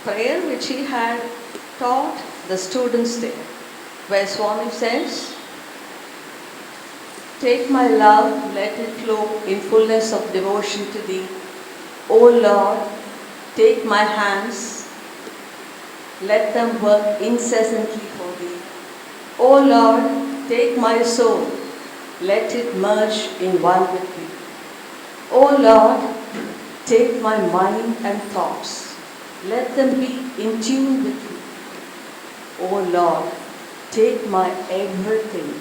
prayer which he had taught the students there, where Swami says, "Take my love, let it flow in fullness of devotion to thee. O Lord, take my hands, let them work incessantly for thee. O Lord, take my soul, let it merge in one with thee. O Lord, take my mind and thoughts, let them be in tune with thee. O Lord, take my everything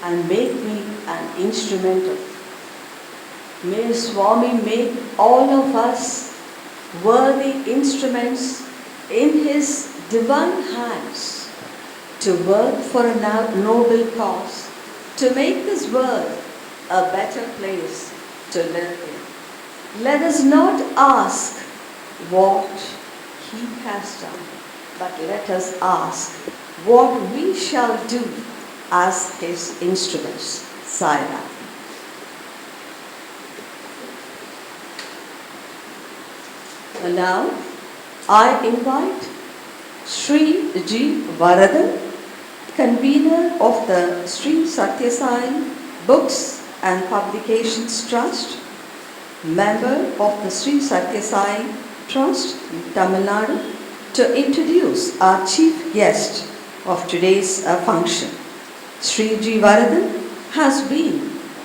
and make me an instrument of thee." May Swami make all of us worthy instruments in his divine hands to work for a noble cause, to make this world a better place to live in. Let us not ask what he has done, but let us ask what we shall do as his instruments. Sai Ram. And now I invite Sri G. Varadan, convener of the Sri Satya Sai Books and Publications Trust, member of the Sri Satya Sai Trust in Tamil Nadu, to introduce our chief guest of today's function. Sri G. Varadan has been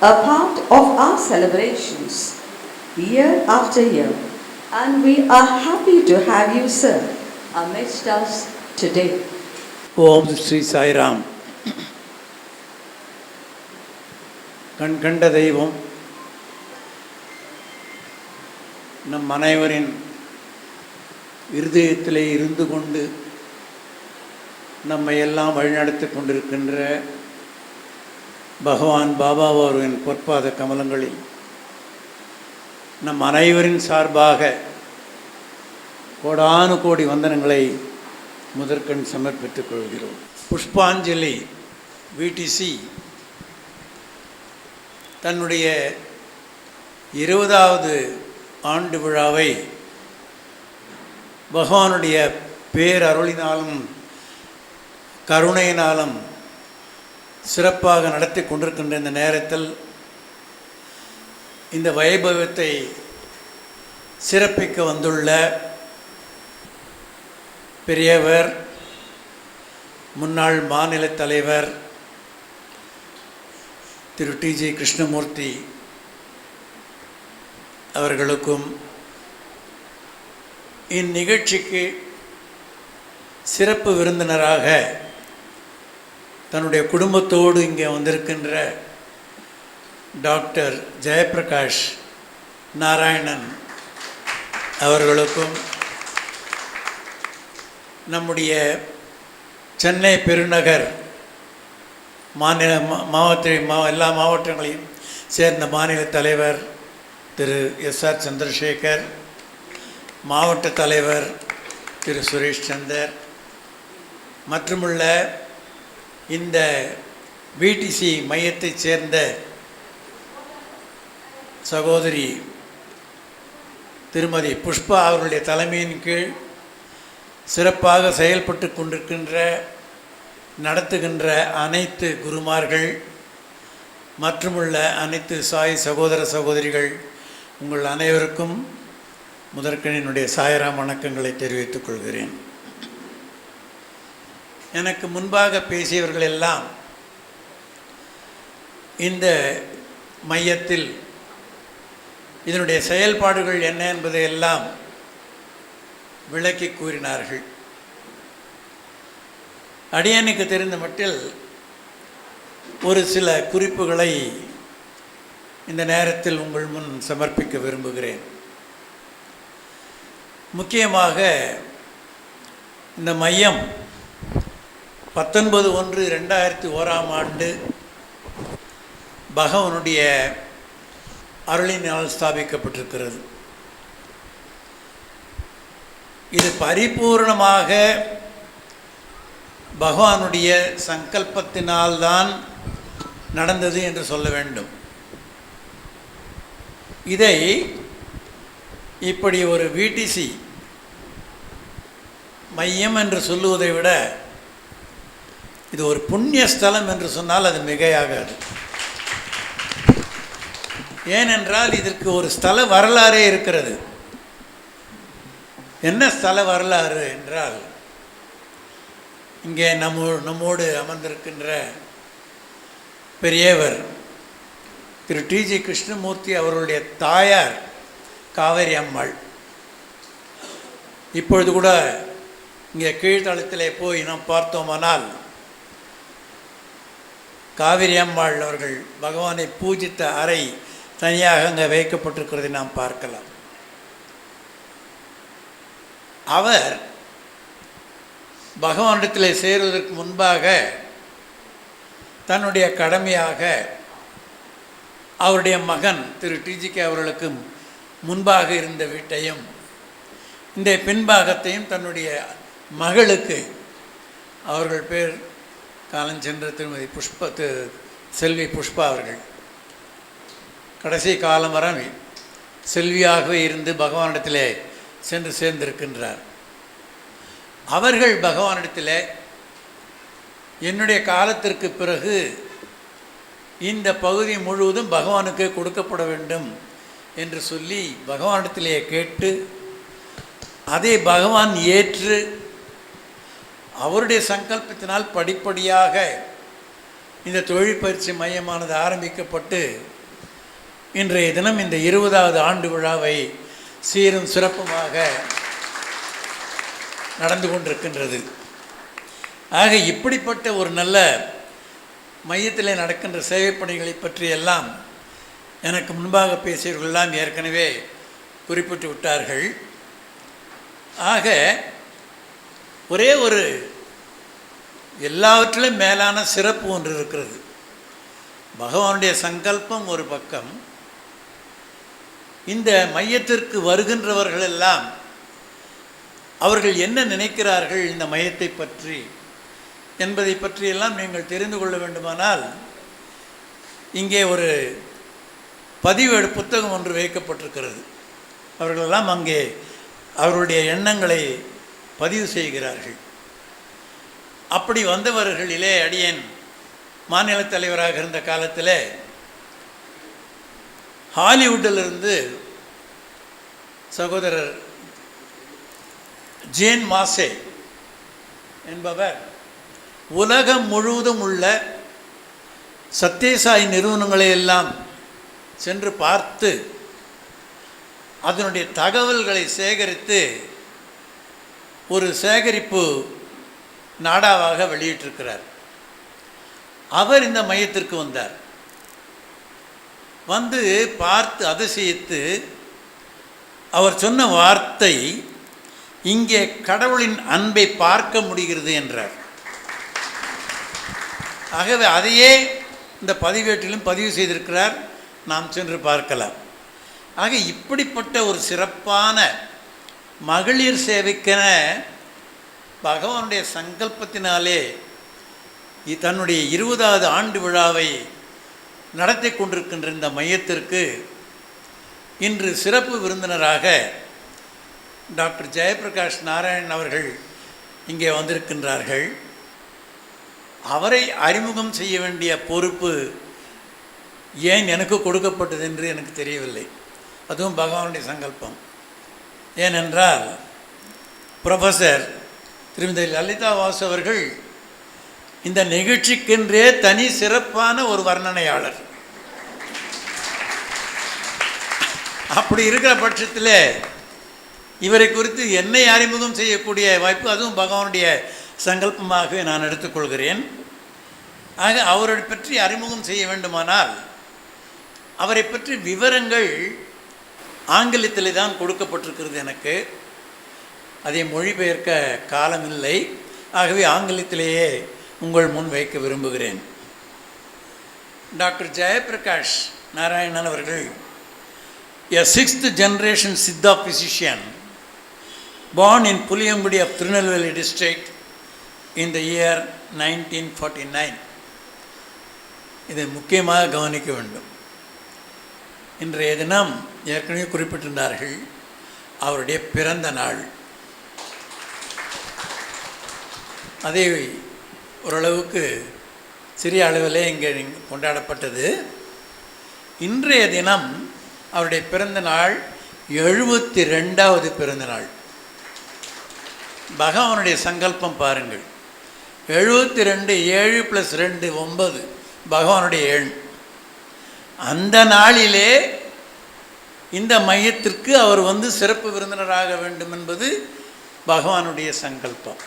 a part of our celebrations year after year, and we are happy to have you, sir, amidst us today. Om Sri Sai Ram. கண்கண்ட தெய்வம் நம் அனைவரின் இருதயத்திலே இருந்து கொண்டு நம்மை எல்லாம் வழிநடத்தி கொண்டிருக்கின்ற பகவான் பாபா அவர்களின் பொற்பாத கமலங்களில் நம் அனைவரின் சார்பாக கோடானு கோடி வந்தனங்களை முதற்கண் சமர்ப்பித்துக் கொள்கிறோம். புஷ்பாஞ்சலி விடிசி தன்னுடைய 20வது ஆண்டு விழாவை பகவானுடைய பேரருளினாலும் கருணையினாலும் சிறப்பாக நடத்தி கொண்டிருக்கின்ற இந்த நேரத்தில் இந்த வைபவத்தை சிறப்பிக்க வந்துள்ள பெரியவர், முன்னாள் மாநில தலைவர் திரு டி.ஜி. கிருஷ்ணமூர்த்தி அவர்களுக்கும், இந்நிகழ்ச்சிக்கு சிறப்பு விருந்தினராக தன்னுடைய குடும்பத்தோடு இங்கே வந்திருக்கின்ற டாக்டர் ஜெயபிரகாஷ் நாராயணன் அவர்களுக்கும், நம்முடைய சென்னை பெருநகர் மாநில எல்லா மாவட்டங்களையும் சேர்ந்த மாநில தலைவர் திரு எஸ்.ஆர். சந்திரசேகர், மாவட்ட தலைவர் திரு சுரேஷ் சந்தர், மற்றுமுள்ள இந்த விடிசி மையத்தைச் சேர்ந்த சகோதரி திருமதி புஷ்பா அவர்களுடைய தலைமையின் கீழ் சிறப்பாக செயல்பட்டு கொண்டிருக்கின்ற நடத்துகின்ற அனைத்து குருமார்கள் மற்றுமுள்ள அனைத்து சாய் சகோதர சகோதரிகள், உங்கள் அனைவருக்கும் முதற்கனினுடைய சாய்ராம் வணக்கங்களை தெரிவித்துக் கொள்கிறேன். எனக்கு முன்பாக பேசியவர்கள் எல்லாம் இந்த மையத்தில் இதனுடைய செயல்பாடுகள் என்ன என்பதை எல்லாம் விளக்கி கூறினார்கள். அடியனுக்கு தெரிந்த மட்டில் ஒரு சில குறிப்புகளை இந்த நேரத்தில் உங்கள் முன் சமர்ப்பிக்க விரும்புகிறேன். முக்கியமாக இந்த மையம் 19/1/2001 பகவானுடைய அருளினால் ஸ்தாபிக்கப்பட்டிருக்கிறது. இது பரிபூர்ணமாக பகவானுடைய சங்கல்பத்தினால்தான் நடந்தது என்று சொல்ல வேண்டும். இதை இப்படி ஒரு விடிசி மையம் என்று சொல்லுவதை விட இது ஒரு புண்ணிய ஸ்தலம் என்று சொன்னால் அது மிகையாகாது. ஏனென்றால் இதற்கு ஒரு ஸ்தல வரலாறே இருக்கிறது. என்ன ஸ்தல வரலாறு என்றால், இங்கே நம்மோடு அமர்ந்திருக்கின்ற பெரியவர் திரு டிஜி கிருஷ்ணமூர்த்தி அவர்களுடைய தாயார் காவேரி அம்மாள். இப்பொழுது கூட இங்கே கீழ்த்தளத்திலே போய் நாம் பார்த்தோமானால் காவேரி அம்மாள் அவர்கள் பகவானை பூஜித்த அறை தனியாக அங்கே வைக்கப்பட்டிருக்கிறதை நாம் பார்க்கலாம். அவர் பகவானிடத்தில் சேருவதற்கு முன்பாக தன்னுடைய கடமையாக அவருடைய மகன் திரு டிஜிகே அவர்களுக்கு முன்பாக இருந்த வீட்டையும் இந்த பின்பாகத்தையும் தன்னுடைய மகளுக்கு, அவர்கள் பேர் காலஞ்சென்ற திருமதி செல்வி புஷ்பா அவர்கள், கடைசி காலம் வரை செல்வியாகவே இருந்து பகவானிடத்திலே சென்று சேர்ந்திருக்கின்றார். அவர்கள் பகவானிடத்தில் என்னுடைய காலத்திற்கு பிறகு இந்த பகுதி முழுவதும் பகவானுக்கு கொடுக்கப்பட வேண்டும் என்று சொல்லி பகவானிடத்திலே கேட்டு அதை பகவான் ஏற்று அவருடைய சங்கல்பத்தினால் படிப்படியாக இந்த தொழில் பயிற்சி மையமானது ஆரம்பிக்கப்பட்டு இன்றைய தினம் இந்த 20வது ஆண்டு விழாவை சீரும் சிறப்புமாக நடந்து கொண்டிருக்கின்றது. ஆக இப்படிப்பட்ட ஒரு நல்ல மையத்தில் நடக்கின்ற சேவை பணிகளை பற்றியெல்லாம் எனக்கு முன்பாக பேசியவர்களெல்லாம் ஏற்கனவே குறிப்பிட்டு விட்டார்கள். ஆக ஒரே ஒரு எல்லாவற்றிலும் மேலான சிறப்பு ஒன்று இருக்கிறது. பகவானுடைய சங்கல்பம் ஒரு பக்கம், இந்த மையத்திற்கு வருகின்றவர்கள் எல்லாம் அவர்கள் என்ன நினைக்கிறார்கள் இந்த மையத்தை பற்றி என்பதை பற்றியெல்லாம் நீங்கள் தெரிந்து கொள்ள வேண்டுமானால் இங்கே ஒரு பதிவேடு புத்தகம் ஒன்று வைக்கப்பட்டிருக்கிறது. அவர்களெல்லாம் அங்கே அவர்களுடைய எண்ணங்களை பதிவு செய்கிறார்கள். அப்படி வந்தவர்களிலே அடியேன் மாநில தலைவராக இருந்த காலத்தில் ஹாலிவுட்டிலிருந்து சகோதரர் ஜேன் மாசே என்பவர் உலகம் முழுவதும் உள்ள சத்யசாயி நிறுவனங்களை எல்லாம் சென்று பார்த்து அதனுடைய தகவல்களை சேகரித்து ஒரு சேகரிப்பு நாடாவாக வெளியிட்டிருக்கிறார். அவர் இந்த மையத்திற்கு வந்தார். வந்து பார்த்து அதிசயித்து அவர் சொன்ன வார்த்தை, இங்கே கடவுளின் அன்பை பார்க்க முடிகிறது என்றார். ஆகவே அதையே இந்த பதிவேட்டிலும் பதிவு செய்திருக்கிறார், நாம் சென்று பார்க்கலாம். ஆக இப்படிப்பட்ட ஒரு சிறப்பான மகளிர் சேவைக்கென பகவானுடைய சங்கல்பத்தினாலே தன்னுடைய 20வது ஆண்டு விழாவை நடத்தி கொண்டிருக்கின்ற இந்த மையத்திற்கு இன்று சிறப்பு விருந்தினராக டாக்டர் ஜெயபிரகாஷ் நாராயணன் அவர்கள் இங்கே வந்திருக்கின்றார்கள். அவரை அறிமுகம் செய்ய வேண்டிய பொறுப்பு ஏன் எனக்கு கொடுக்கப்பட்டது என்று எனக்கு தெரியவில்லை. அதுவும் பகவானுடைய சங்கல்பம். ஏனென்றால் ப்ரொஃபஸர் திருமதி லலிதா வாசு அவர்கள் இந்த நிகழ்ச்சிக்கென்றே தனி சிறப்பான ஒரு வர்ணனையாளர். அப்படி இருக்கிற பட்சத்தில் இவரை குறித்து என்னை அறிமுகம் செய்யக்கூடிய வாய்ப்பு, அதுவும் பகவானுடைய சங்கல்பமாகவே நான் எடுத்துக்கொள்கிறேன். ஆக அவரை பற்றி அறிமுகம் செய்ய வேண்டுமானால் அவரை பற்றி விவரங்கள் ஆங்கிலத்தில் தான் கொடுக்கப்பட்டிருக்கிறது. எனக்கு அதை மொழிபெயர்க்க காலமில்லை. ஆகவே ஆங்கிலத்திலேயே உங்கள் முன் வைக்க விரும்புகிறேன். டாக்டர் ஜெயபிரகாஷ் நாராயணன் அவர்கள் a 6th generation Siddha physician born in Puliyambudi of Tirunelveli district in the year 1949. இதை முக்கியமாக கவனிக்க வேண்டும். இன்றைய தினம் ஏற்கனவே குறிப்பிட்டிருந்தார்கள் அவருடைய பிறந்த நாள். அதே ஓரளவுக்கு சிறிய அளவிலே இங்கே கொண்டாடப்பட்டது. இன்றைய தினம் அவருடைய பிறந்த நாள் 72வது பிறந்த நாள். பகவானுடைய சங்கல்பம் பாருங்கள், 72, 7 + 2 9 பகவானுடைய எண். அந்த நாளிலே இந்த மையத்திற்கு அவர் சிறப்பு விருந்தினராக வேண்டும் என்பது பகவானுடைய சங்கல்பம்.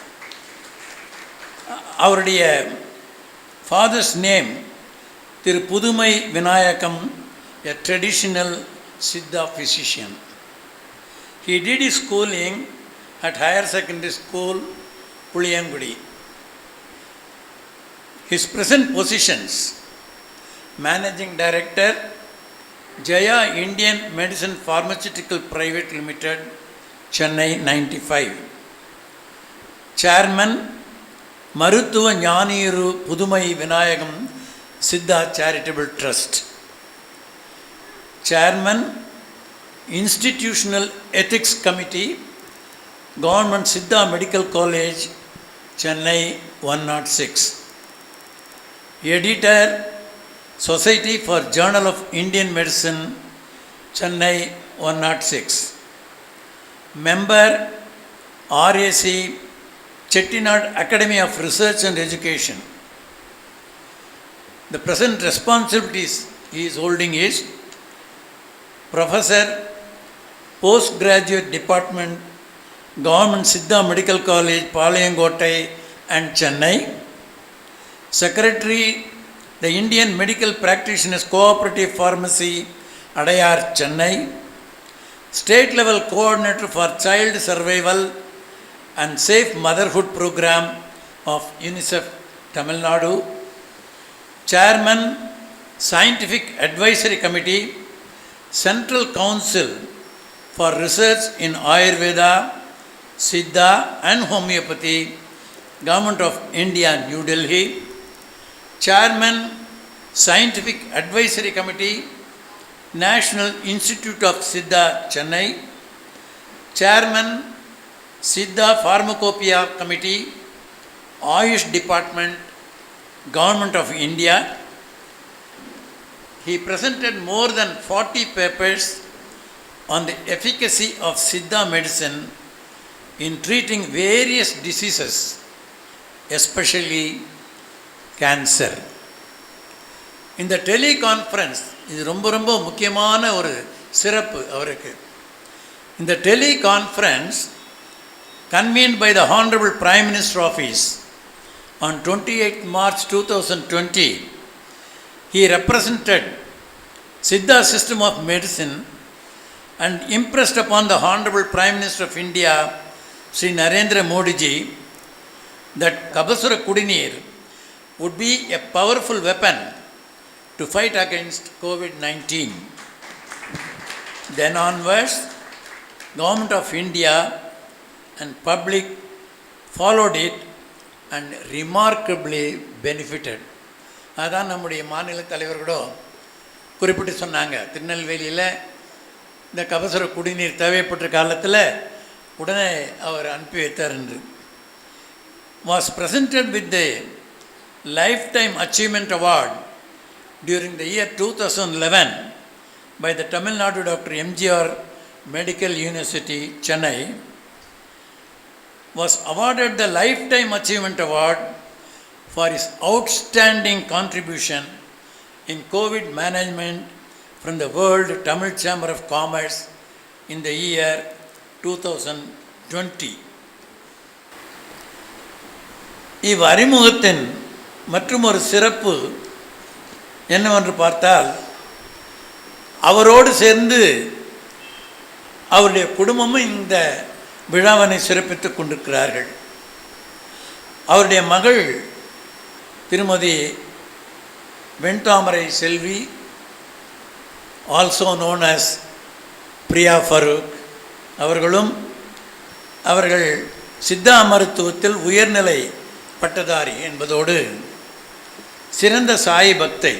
அவருடைய ஃபாதர்ஸ் நேம் திரு புதுமை Vinayagam, a traditional Siddha physician. He did his schooling at Higher Secondary School, Puliyangudi. His present positions: Managing Director, Jaya Indian Medicine Pharmaceutical Private Limited, Chennai 95. Chairman, மருத்துவ ஞானியரு புதுமை Vinayagam Siddha charitable trust. Chairman, Institutional Ethics Committee, Government Siddha Medical College, Chennai 106. Editor, Society for Journal of Indian Medicine, Chennai 106. Member, RAC, Chettinad Academy of Research and Education. The present responsibilities he is holding is Professor, Postgraduate Department, Government Siddha Medical College, Palayangotai and Chennai. Secretary, the Indian Medical Practitioners Cooperative Pharmacy, Adayar, Chennai. State level coordinator for Child Survival and Safe Motherhood Program of UNICEF, Tamil Nadu. Chairman, Scientific Advisory Committee, Central Council for Research in Ayurveda, Siddha and Homeopathy, Government of India, New Delhi. Chairman, Scientific Advisory Committee, National Institute of Siddha, Chennai. Chairman, Siddha Pharmacopoeia Committee, Ayush Department, Government of India. He presented more than 40 papers on the efficacy of Siddha medicine in treating various diseases, especially cancer. இந்த teleconference இது ரொம்ப முக்கியமான ஒரு சிறப்பு அவருக்கு. இந்த teleconference convened by the Honorable Prime Minister Office on 28 March 2020, he represented Siddha system of medicine and impressed upon the Honorable Prime Minister of India, Sri Narendra Modi ji, that Kabasura Kudineer would be a powerful weapon to fight against COVID-19. Then onwards, Government of India and public followed it and remarkably benefited. அதான் நம்முடைய மாநில தலைவர்களோ குறிப்பிட்டு சொன்னாங்க. திருநெல்வேலியில் இந்த கபசுர குடிநீர் தேவைப்பட்ட காலத்தில் உடனே அவர் அனுப்பி வைத்தார் என்று. Was presented with the Lifetime Achievement Award during the year 2011 by the Tamil Nadu Dr. MGR Medical University, Chennai. Was awarded the Lifetime Achievement Award for his outstanding contribution in COVID management from the World Tamil Chamber of Commerce in the year 2020. இவ்வறிமுகத்தின் மற்றும் ஒரு சிறப்பு என்னவென்று பார்த்தால், அவரோடு சேர்ந்து அவருடைய குடும்பமும் இந்த விழாவினை சிறப்பித்துக் கொண்டிருக்கிறார்கள். அவருடைய மகள் திருமதி Venthamarai Selvi, also known as Priya Farooq அவர்கள் சித்தா மருத்துவத்தில் உயர்நிலை பட்டதாரி என்பதோடு சிறந்த சாய் பக்தை.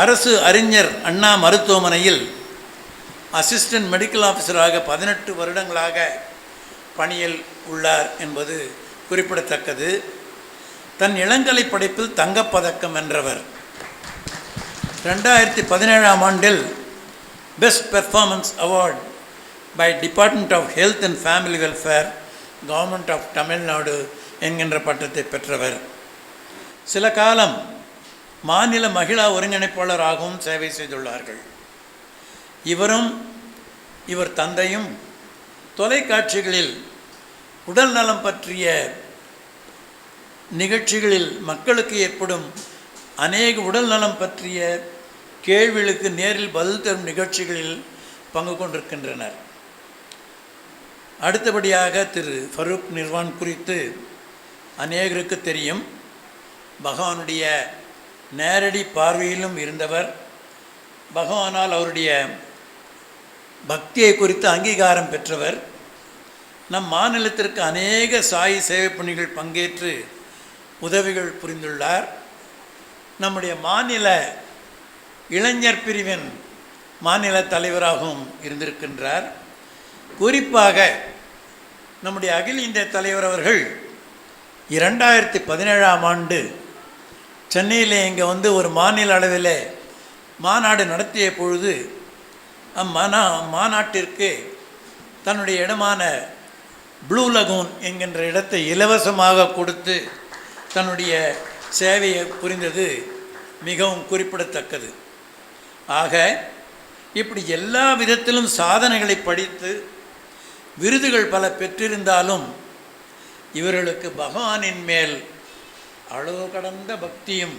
அரசு அறிஞர் அண்ணா மருத்துவமனையில் அசிஸ்டன்ட் மெடிக்கல் ஆஃபீஸராக 18 வருடங்களாக பணியில் உள்ளார் என்பது குறிப்பிடத்தக்கது. தன் இளங்கலை படைப்பில் தங்கப்பதக்கம் வென்றவர். 2017ஆம் ஆண்டில் best performance award by department of health and family welfare, government of Tamil Nadu என்கின்ற பட்டத்தை பெற்றவர். சில காலம் மாநில மகிழா ஒருங்கிணைப்பாளராகவும் சேவை செய்துள்ளார்கள். இவரும் இவர் தந்தையும் தொலைக்காட்சிகளில் உடல் நலம் பற்றிய நிகழ்ச்சிகளில் மக்களுக்கு ஏற்படும் அநேக உடல் நலம் பற்றிய கேள்விகளுக்கு நேரில் பதில் தரும் நிகழ்ச்சிகளில் பங்கு கொண்டிருக்கின்றனர். அடுத்தபடியாக திரு ஃபரூக் நிர்வான் குறித்து அநேகருக்கு தெரியும். பகவானுடைய நேரடி பார்வையிலும் இருந்தவர். பகவானால் அவருடைய பக்தியை குறித்து அங்கீகாரம் பெற்றவர். நம் மாநிலத்திற்கு அநேக சாய் சேவை பணிகள் பங்கேற்று உதவிகள் புரிந்துள்ளார். நம்முடைய மாநில இளைஞர் பிரிவின் மாநில தலைவராகவும் இருந்திருக்கின்றார். குறிப்பாக நம்முடைய அகில இந்திய தலைவர் அவர்கள் 2017ஆம் ஆண்டு சென்னையில் இங்கே ஒரு மாநில அளவில் மாநாடு நடத்திய பொழுது மாநாட்டிற்கு தன்னுடைய இடமான ப்ளூ லகூன் என்கின்ற இடத்தை இலவசமாக கொடுத்து தன்னுடைய சேவையை புரிந்தது மிகவும் குறிப்பிடத்தக்கது. ஆக இப்படி எல்லா விதத்திலும் சாதனைகளை படித்து விருதுகள் பல பெற்றிருந்தாலும் இவர்களுக்கு பகவானின் மேல் அளவு கடந்த பக்தியும்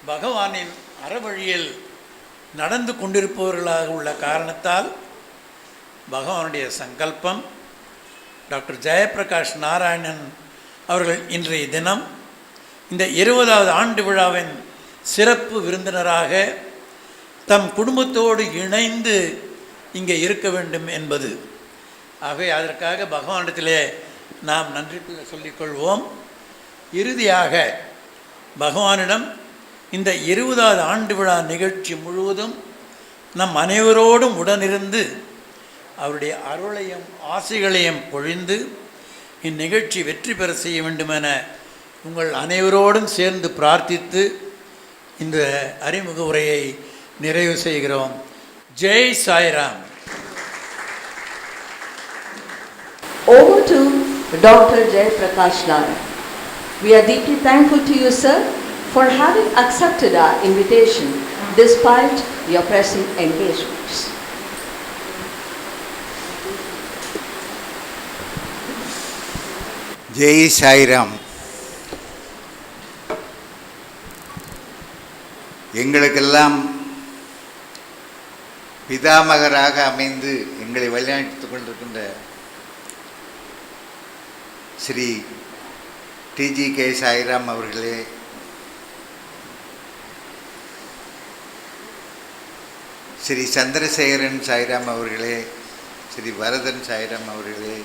பகவானின் அறவழியில் நடந்து கொண்டிருப்பவர்களாக உள்ள காரணத்தால் பகவானுடைய சங்கல்பம் டாக்டர் ஜெயப்பிரகாஷ் நாராயணன் அவர்கள் இன்றைய தினம் இந்த 20வது ஆண்டு விழாவின் சிறப்பு விருந்தினராக தம் குடும்பத்தோடு இணைந்து இங்கே இருக்க வேண்டும் என்பது. ஆகவே அதற்காக பகவானிடத்திலே நாம் நன்றி சொல்லிக்கொள்வோம். இறுதியாக பகவானிடம் இந்த 20வது ஆண்டு விழா நிகழ்ச்சி முழுவதும் நம் அனைவரோடும் உடனிருந்து அவருடைய அருளையும் ஆசைகளையும் பொழிந்து இந்நிகழ்ச்சி வெற்றி பெற செய்ய வேண்டுமென உங்கள் அனைவரோடும் சேர்ந்து பிரார்த்தித்து இந்த அறிமுக உரையை நிறைவு செய்கிறோம். Jai Sairam. Over to Dr. Jay Prakash Narayan. We are deeply thankful to you, sir, for having accepted our invitation despite your pressing engagements. Jai Sairam. எங்களுக்கெல்லாம் பிதாமகராக அமைந்து எங்களை வழிநடத்திக் கொண்டிருக்கின்ற ஸ்ரீ டிஜிகே சாய்ராம் அவர்களே, ஸ்ரீ சந்திரசேகரன் சாய்ராம் அவர்களே, ஸ்ரீ வரதன் சாய்ராம் அவர்களே,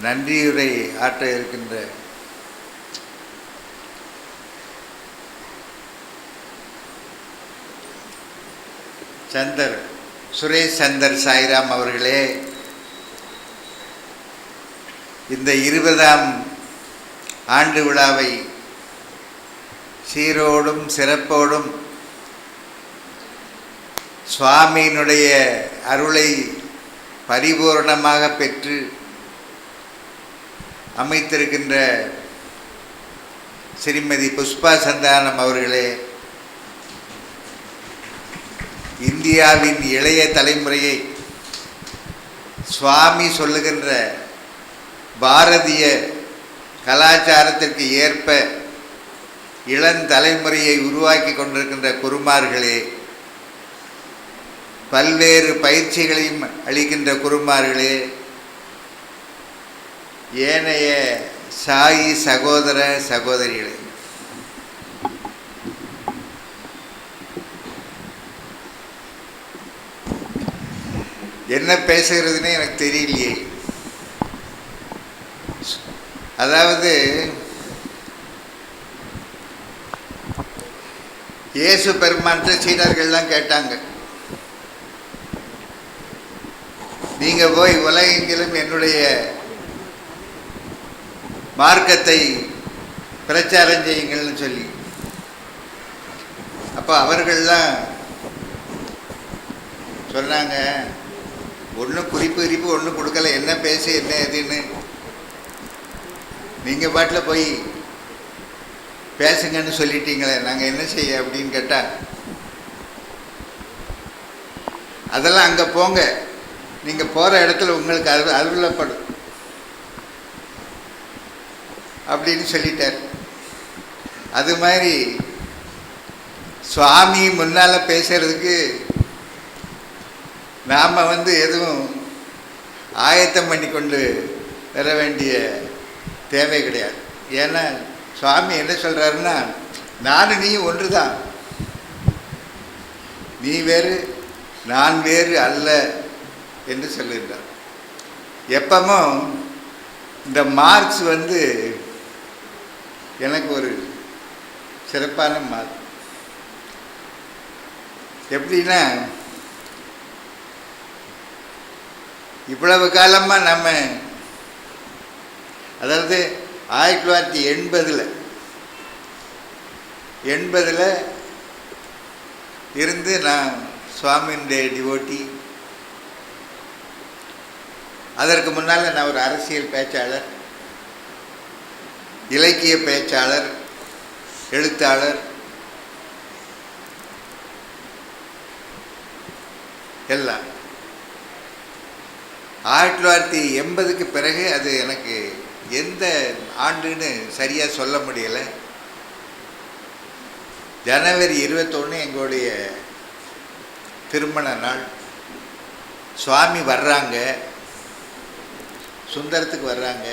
நன்றியுரை ஆற்ற இருக்கின்ற சுரேஷ் சந்தர் சாய்ராம் அவர்களே, இந்த 20ஆம் ஆண்டு விழாவை சீரோடும் சிறப்போடும் சுவாமியினுடைய அருளை பரிபூர்ணமாக பெற்று அமைத்திருக்கின்ற ஸ்ரீமதி புஷ்பா சந்தானம் அவர்களே, இந்தியாவின் இளைய தலைமுறையை சுவாமி சொல்லுகின்ற பாரதிய கலாச்சாரத்திற்கு ஏற்ப இளந்தலைமுறையை உருவாக்கி கொண்டிருக்கின்ற குருமார்களே, பல்வேறு பயிற்சிகளையும் அளிக்கின்ற குருமார்களே, ஏனைய சாயி சகோதர சகோதரிகளே, என்ன பேசுகிறதுனே எனக்கு தெரியலையே. அதாவது இயேசு பெருமான்கிட்ட சீடர்கள்லாம் கேட்டாங்க, நீங்கள் போய் உலகெங்கிலும் என்னுடைய மார்க்கத்தை பிரச்சாரம் செய்யுங்கள்னு சொல்லி. அப்போ அவர்கள்லாம் சொன்னாங்க, ஒன்றும் குறிப்பு ஒன்றும் கொடுக்கல, என்ன பேசு என்ன எதுன்னு, நீங்கள் பாட்டில் போய் பேசுங்கன்னு சொல்லிட்டீங்களே, நாங்கள் என்ன செய்ய அப்படின்னு கேட்டால், அதெல்லாம் அங்கே போங்க, நீங்கள் போகிற இடத்துல உங்களுக்கு அருளப்படும் அப்படின்னு சொல்லிட்டார். அது மாதிரி சுவாமி முன்னால் பேசுறதுக்கு நாம் எதுவும் ஆயத்தம் பண்ணி கொண்டு வர வேண்டிய தேவை கிடையாது. ஏன்னா சுவாமி என்ன சொல்கிறாருன்னா, நானும் நீ ஒன்று தான், நீ வேறு நான் வேறு அல்ல என்று சொல்லுகின்றார். எப்பவும் இந்த மார்க்ஸ் எனக்கு ஒரு சிறப்பான மார்க். எப்படின்னா, இவ்வளவு காலமாக நம்ம, அதாவது 1980 இருந்து நான் சுவாமியுடைய டிவோட்டி. அதற்கு முன்னால் நான் ஒரு அரசியல் பேச்சாளர், இலக்கிய பேச்சாளர், எழுத்தாளர் எல்லாம். 1980க்கு பிறகு அது எனக்கு எந்த ஆண்டுன்னு சரியாக சொல்ல முடியலை. ஜனவரி 21 எங்களுடைய திருமண நாள். சுவாமி வர்றாங்க, சுந்தரத்துக்கு வர்றாங்க.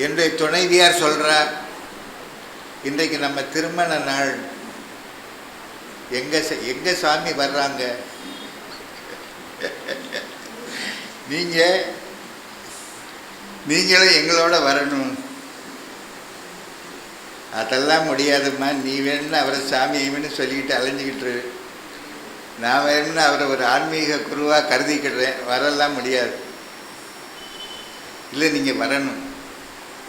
என்னுடைய துணைவியார் சொல்கிறா, இன்றைக்கு நம்ம திருமண நாள், எங்கே சுவாமி வர்றாங்க, நீங்களும் எங்களோட வரணும். அதெல்லாம் முடியாதும்மா, நீ வேணும்னு அவரை சாமியும்னு சொல்லிக்கிட்டு அலைஞ்சிக்கிட்டு, நான் வேணும்னு அவரை ஒரு ஆன்மீக குருவாக கருதிக்கிடுறேன், வரலாம் முடியாது. இல்லை, நீங்கள் வரணும்.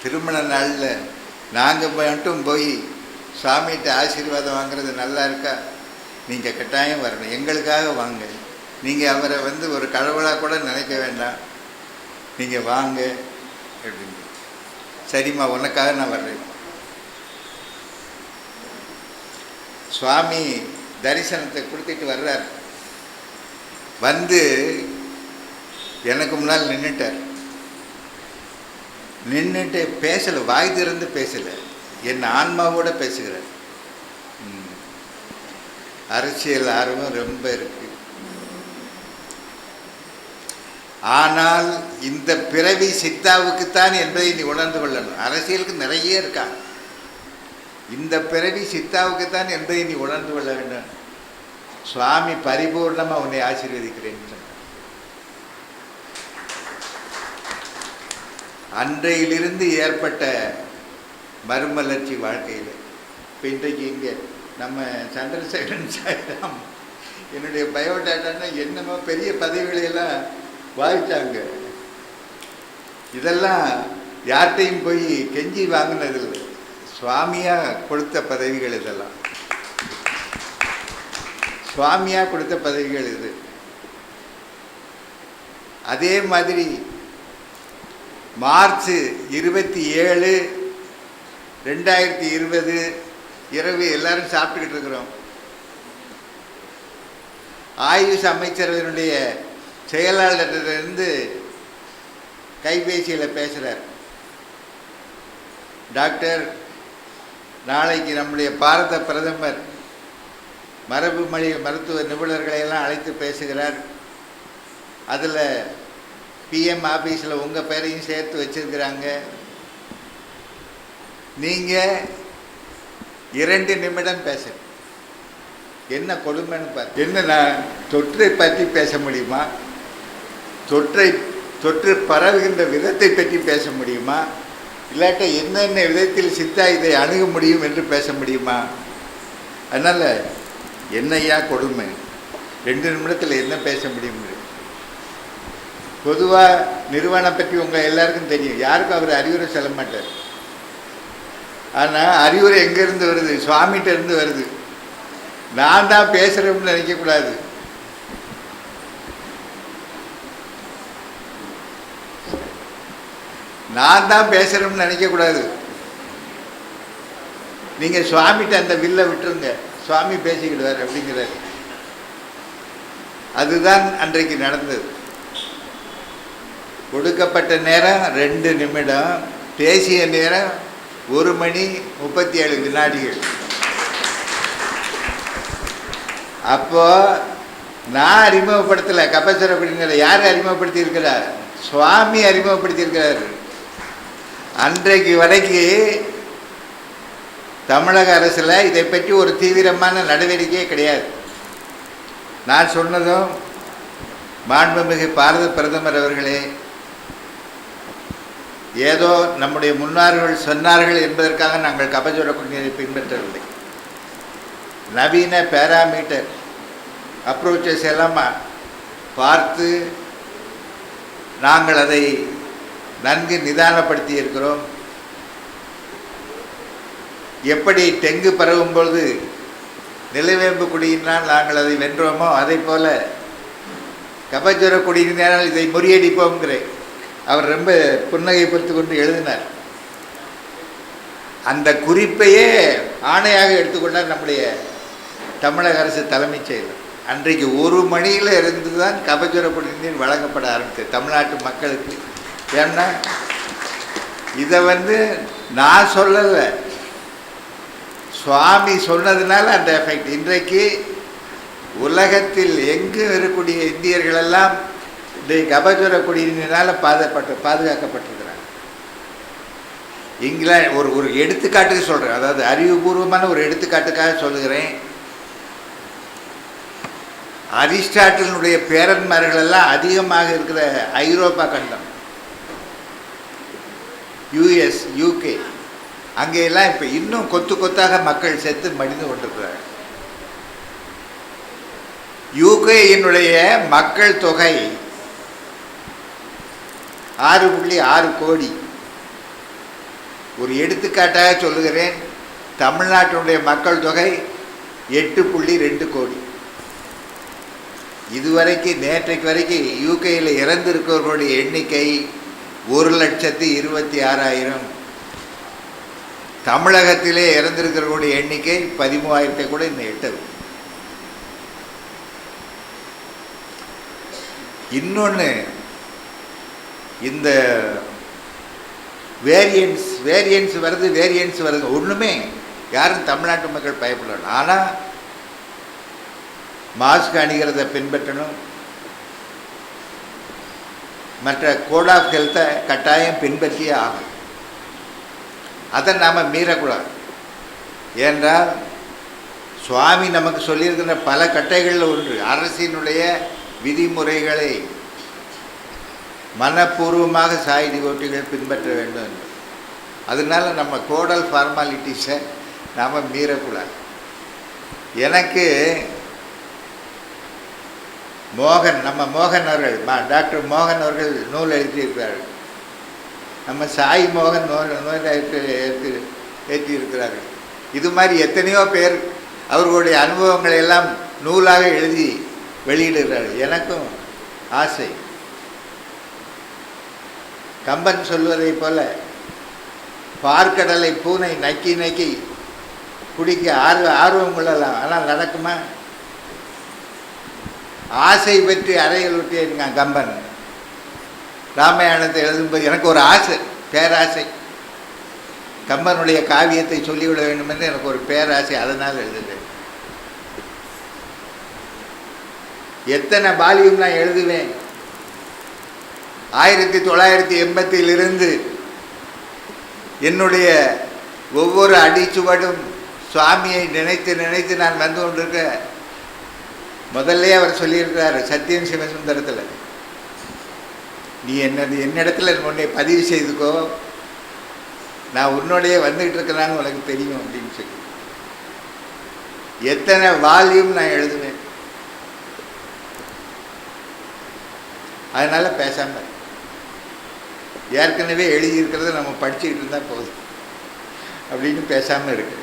திருமண நாளில் நாங்கள் மட்டும் போய் சுவாமிகிட்ட ஆசீர்வாதம் வாங்குறது நல்லா இருக்கா? நீங்கள் கட்டாயம் வரணும், எங்களுக்காக வாங்க. நீங்கள் அவரை ஒரு கடவுளாக கூட நினைக்க வேண்டாம், நீங்கள் வாங்க அப்படின்னு. சரிம்மா, உனக்காக நான் வர்றேன். சுவாமி தரிசனத்தை கொடுத்துட்டு வர்றார். எனக்கு முன்னால் நின்றுட்டார். நின்றுட்டு பேசலை, வாய் திறந்து பேசலை, என் ஆன்மாவோட பேசுகிறார். அரசியல் ஆர்வம் ரொம்ப இருக்கு. ஆனால் இந்த பிறவி சித்தாவுக்குத்தான் என்பதை நீ உணர்ந்து கொள்ளணும். அரசியலுக்கு நிறைய இருக்கா, இந்த பிறவி சித்தாவுக்குத்தான் என்பதை நீ உணர்ந்து கொள்ள வேண்டும். சுவாமி பரிபூர்ணமாக உன்னை ஆசீர்வதிக்கிறேன் சொன்னார். அன்றையிலிருந்து ஏற்பட்ட மறுமலர்ச்சி வாழ்க்கையில். இப்போ இன்றைக்கு இங்கே நம்ம சந்திரசேகரன் சாய்ராம் என்னுடைய பயோடேட்டான்னா என்னமோ பெரிய பதவிகளையெல்லாம் வாய்ச்சாங்க. இதெல்லாம் யார்கிட்டையும் போய் கெஞ்சி வாங்கினதில்லை, சுவாமியாக கொடுத்த பதவிகள். இதெல்லாம் சுவாமியாக கொடுத்த பதவிகள் இது. அதே மாதிரி மார்ச் 27, 2020 இரவு எல்லாரும் சாப்பிட்டுக்கிட்டு இருக்கிறோம். ஆயுஷ் அமைச்சரவனுடைய செயலாளரிலிருந்து கைபேசியில் பேசுகிறார். டாக்டர், நாளைக்கு நம்முடைய பாரத பிரதமர் மரபு மருத்துவ நிபுணர்களையெல்லாம் அழைத்து பேசுகிறார். அதில் பிஎம் ஆஃபீஸில் உங்கள் பேரையும் சேர்த்து வச்சுருக்கிறாங்க. நீங்கள் 2 நிமிடம் பேச. என்ன கொடுமைன்னு பார்த்து, என்ன நான் தொற்றை பற்றி பேச முடியுமா? தொற்று பரவுகின்ற விதத்தை பற்றி பேச முடியுமா? இல்லாட்ட என்னென்ன விதத்தில் சித்தா இதை அணுக முடியும் என்று பேச முடியுமா? அதனால் என்னையா கொடுமை. 2 நிமிடத்தில் என்ன பேச முடியும்? பொதுவாக நிறுவனம் பற்றி உங்கள் எல்லாருக்கும் தெரியும், யாருக்கும் அவர் அறிவுரை சொல்ல மாட்டார். ஆனால் அறிவுரை எங்கேருந்து வருது? சுவாமிகிட்ட இருந்து வருது. நான் தான் பேசுகிறேன்னு நினைக்கக்கூடாது. நான் தான் பேசுகிறேன்னு நினைக்கக்கூடாது. நீங்கள் சுவாமிகிட்ட அந்த வில்லை விட்டுருங்க, சுவாமி பேசிக்கிடுவார் அப்படிங்கிறார். அதுதான் அன்றைக்கு நடந்தது. கொடுக்கப்பட்ட நேரம் 2 நிமிடம், பேசிய நேரம் 1 மணி 37 வினாடிகள். அப்போ நான் அறிமுகப்படுத்தலை, கபசுர குடிநீரை யார் அறிமுகப்படுத்தி இருக்கிறார்? சுவாமி அறிமுகப்படுத்தியிருக்கிறார். அன்றைக்கு வரைக்கும் தமிழக அரசில் இதை பற்றி ஒரு தீவிரமான நடவடிக்கையே கிடையாது. நான் சொன்னதும் மாண்புமிகு பாரத பிரதமர் அவர்களே, ஏதோ நம்முடைய முன்னோர்கள் சொன்னார்கள் என்பதற்காக நாங்கள் கபசுர குடிநீரை பின்பற்றவில்லை. நவீன பேராமீட்டர் அப்ரோச்சஸ் எல்லாம் பார்த்து நாங்கள் அதை நன்கு நிதானப்படுத்தி இருக்கிறோம். எப்படி டெங்கு பரவும் பொழுது நிலவேம்பு குடியினால் நாங்கள் அதை வென்றோமோ, அதை போல கபசுர குடியினால் இதை முறியடிப்போங்கிறேன். அவர் ரொம்ப புன்னகை பொறுத்து கொண்டு எழுதினார். அந்த குறிப்பையே ஆணையாக எடுத்துக்கொண்டார் நம்முடைய தமிழக அரசு தலைமைச் செயலர். அன்றைக்கு 1 மணியில் இருந்து தான் கபசுர குடிநீர் வழங்கப்பட ஆரம்பித்தது தமிழ்நாட்டு மக்களுக்கு. ஏன்னா இதை நான் சொல்லலை, சுவாமி சொன்னதுனால அந்த எஃபெக்ட். இன்றைக்கு உலகத்தில் எங்கு இருக்கக்கூடிய இந்தியர்களெல்லாம் இந்த கபசுர குடியினால் பாதுகாக்கப்பட்டிருக்கிறாங்க. இங்கிலாந்து ஒரு எடுத்துக்காட்டுக்கு சொல்கிறேன், அதாவது அறிவுபூர்வமான ஒரு எடுத்துக்காட்டுக்காக சொல்லுகிறேன். அரிஸ்டாட்டிலுடைய பேரன்மார்கள் எல்லாம் அதிகமாக இருக்கிற ஐரோப்பா கண்டம், யூஎஸ், யூகே, அங்கெல்லாம் இப்போ இன்னும் கொத்து கொத்தாக மக்கள் செத்து மடிந்து கொண்டிருக்கிறார்கள். யூகேயினுடைய மக்கள் தொகை 6.6 கோடி. ஒரு எடுத்துக்காட்டாக சொல்லுகிறேன், தமிழ்நாட்டினுடைய மக்கள் தொகை 8.2 கோடி. இதுவரைக்கும் நேற்றைக்கு வரைக்கும் யூகேயில் இறந்திருக்கிறவர்களுடைய எண்ணிக்கை 1,26,000. தமிழகத்திலே இறந்திருக்கிறவர்களுடைய எண்ணிக்கை 13,000 கூட இன்னும் எட்டது. இன்னொன்று, இந்த வேரியன்ஸ் வருது ஒன்றுமே யாரும் தமிழ்நாட்டு மக்கள் பயப்படணும். ஆனால் மாஸ்க் அணிகிறத பின்பற்றணும், மற்ற கோட் ஆஃப் ஹெல்த்தை கட்டாயம் பின்பற்றியே ஆகும். அதை நாம் மீறக்கூடாது. ஏனென்றால் சுவாமி நமக்கு சொல்லியிருக்கிற பல கட்டைகளில் ஒன்று, அரசினுடைய விதிமுறைகளை மனப்பூர்வமாக சாய் டிவோட்டிகள் பின்பற்ற வேண்டும் என்று. அதனால நம்ம கோடல் ஃபார்மாலிட்டிஸை நாம் மீறக்கூடாது. எனக்கு நம்ம மோகன் அவர்கள், டாக்டர் மோகன் அவர்கள் நூல் எழுதியிருக்கிறார்கள். நம்ம சாய் மோகன் நூல் ஏற்றியிருக்கிறார்கள். இது மாதிரி எத்தனையோ பேர் அவர்களுடைய அனுபவங்களை எல்லாம் நூலாக எழுதி வெளியிடுகிறார்கள். எனக்கும் ஆசை. கம்பன் சொல்வதை போல பார்க்கடலை பூனை நக்கி நக்கி குடிக்க ஆர்வம் கொள்ளலாம், ஆனால் நடக்குமா? ஆசை பற்றி அறையில் விட்டிருக்கான் கம்பன். ராமாயணத்தை எழுதும்போது எனக்கு ஒரு ஆசை, பேராசை, கம்பனுடைய காவியத்தை சொல்லிவிட வேண்டும் என்று எனக்கு ஒரு பேராசை, அதனால் எழுதுகிறேன். எத்தனை வால்யூம் நான் எழுதுவேன். 1980 என்னுடைய ஒவ்வொரு அடிச்சுவடும் சுவாமியை நினைத்து நினைத்து நான் வந்து கொண்டிருக்க. முதல்ல அவர் சொல்லியிருக்கிறார் சத்தியம் சிவசுந்தரத்தில், நீ என்னிடத்துல உன்னை பதிவு செய்துக்கோ, நான் உன்னோடைய வந்துகிட்டு இருக்கிறான்னு உனக்கு தெரியும் அப்படின்னு சொல்லி. எத்தனை வால்யூம் நான் எழுதுவேன். அதனால் பேசாமல் ஏற்கனவே எழுதியிருக்கிறத நம்ம படிச்சுக்கிட்டு இருந்தால் போதும் அப்படின்னு பேசாமல் இருக்கு.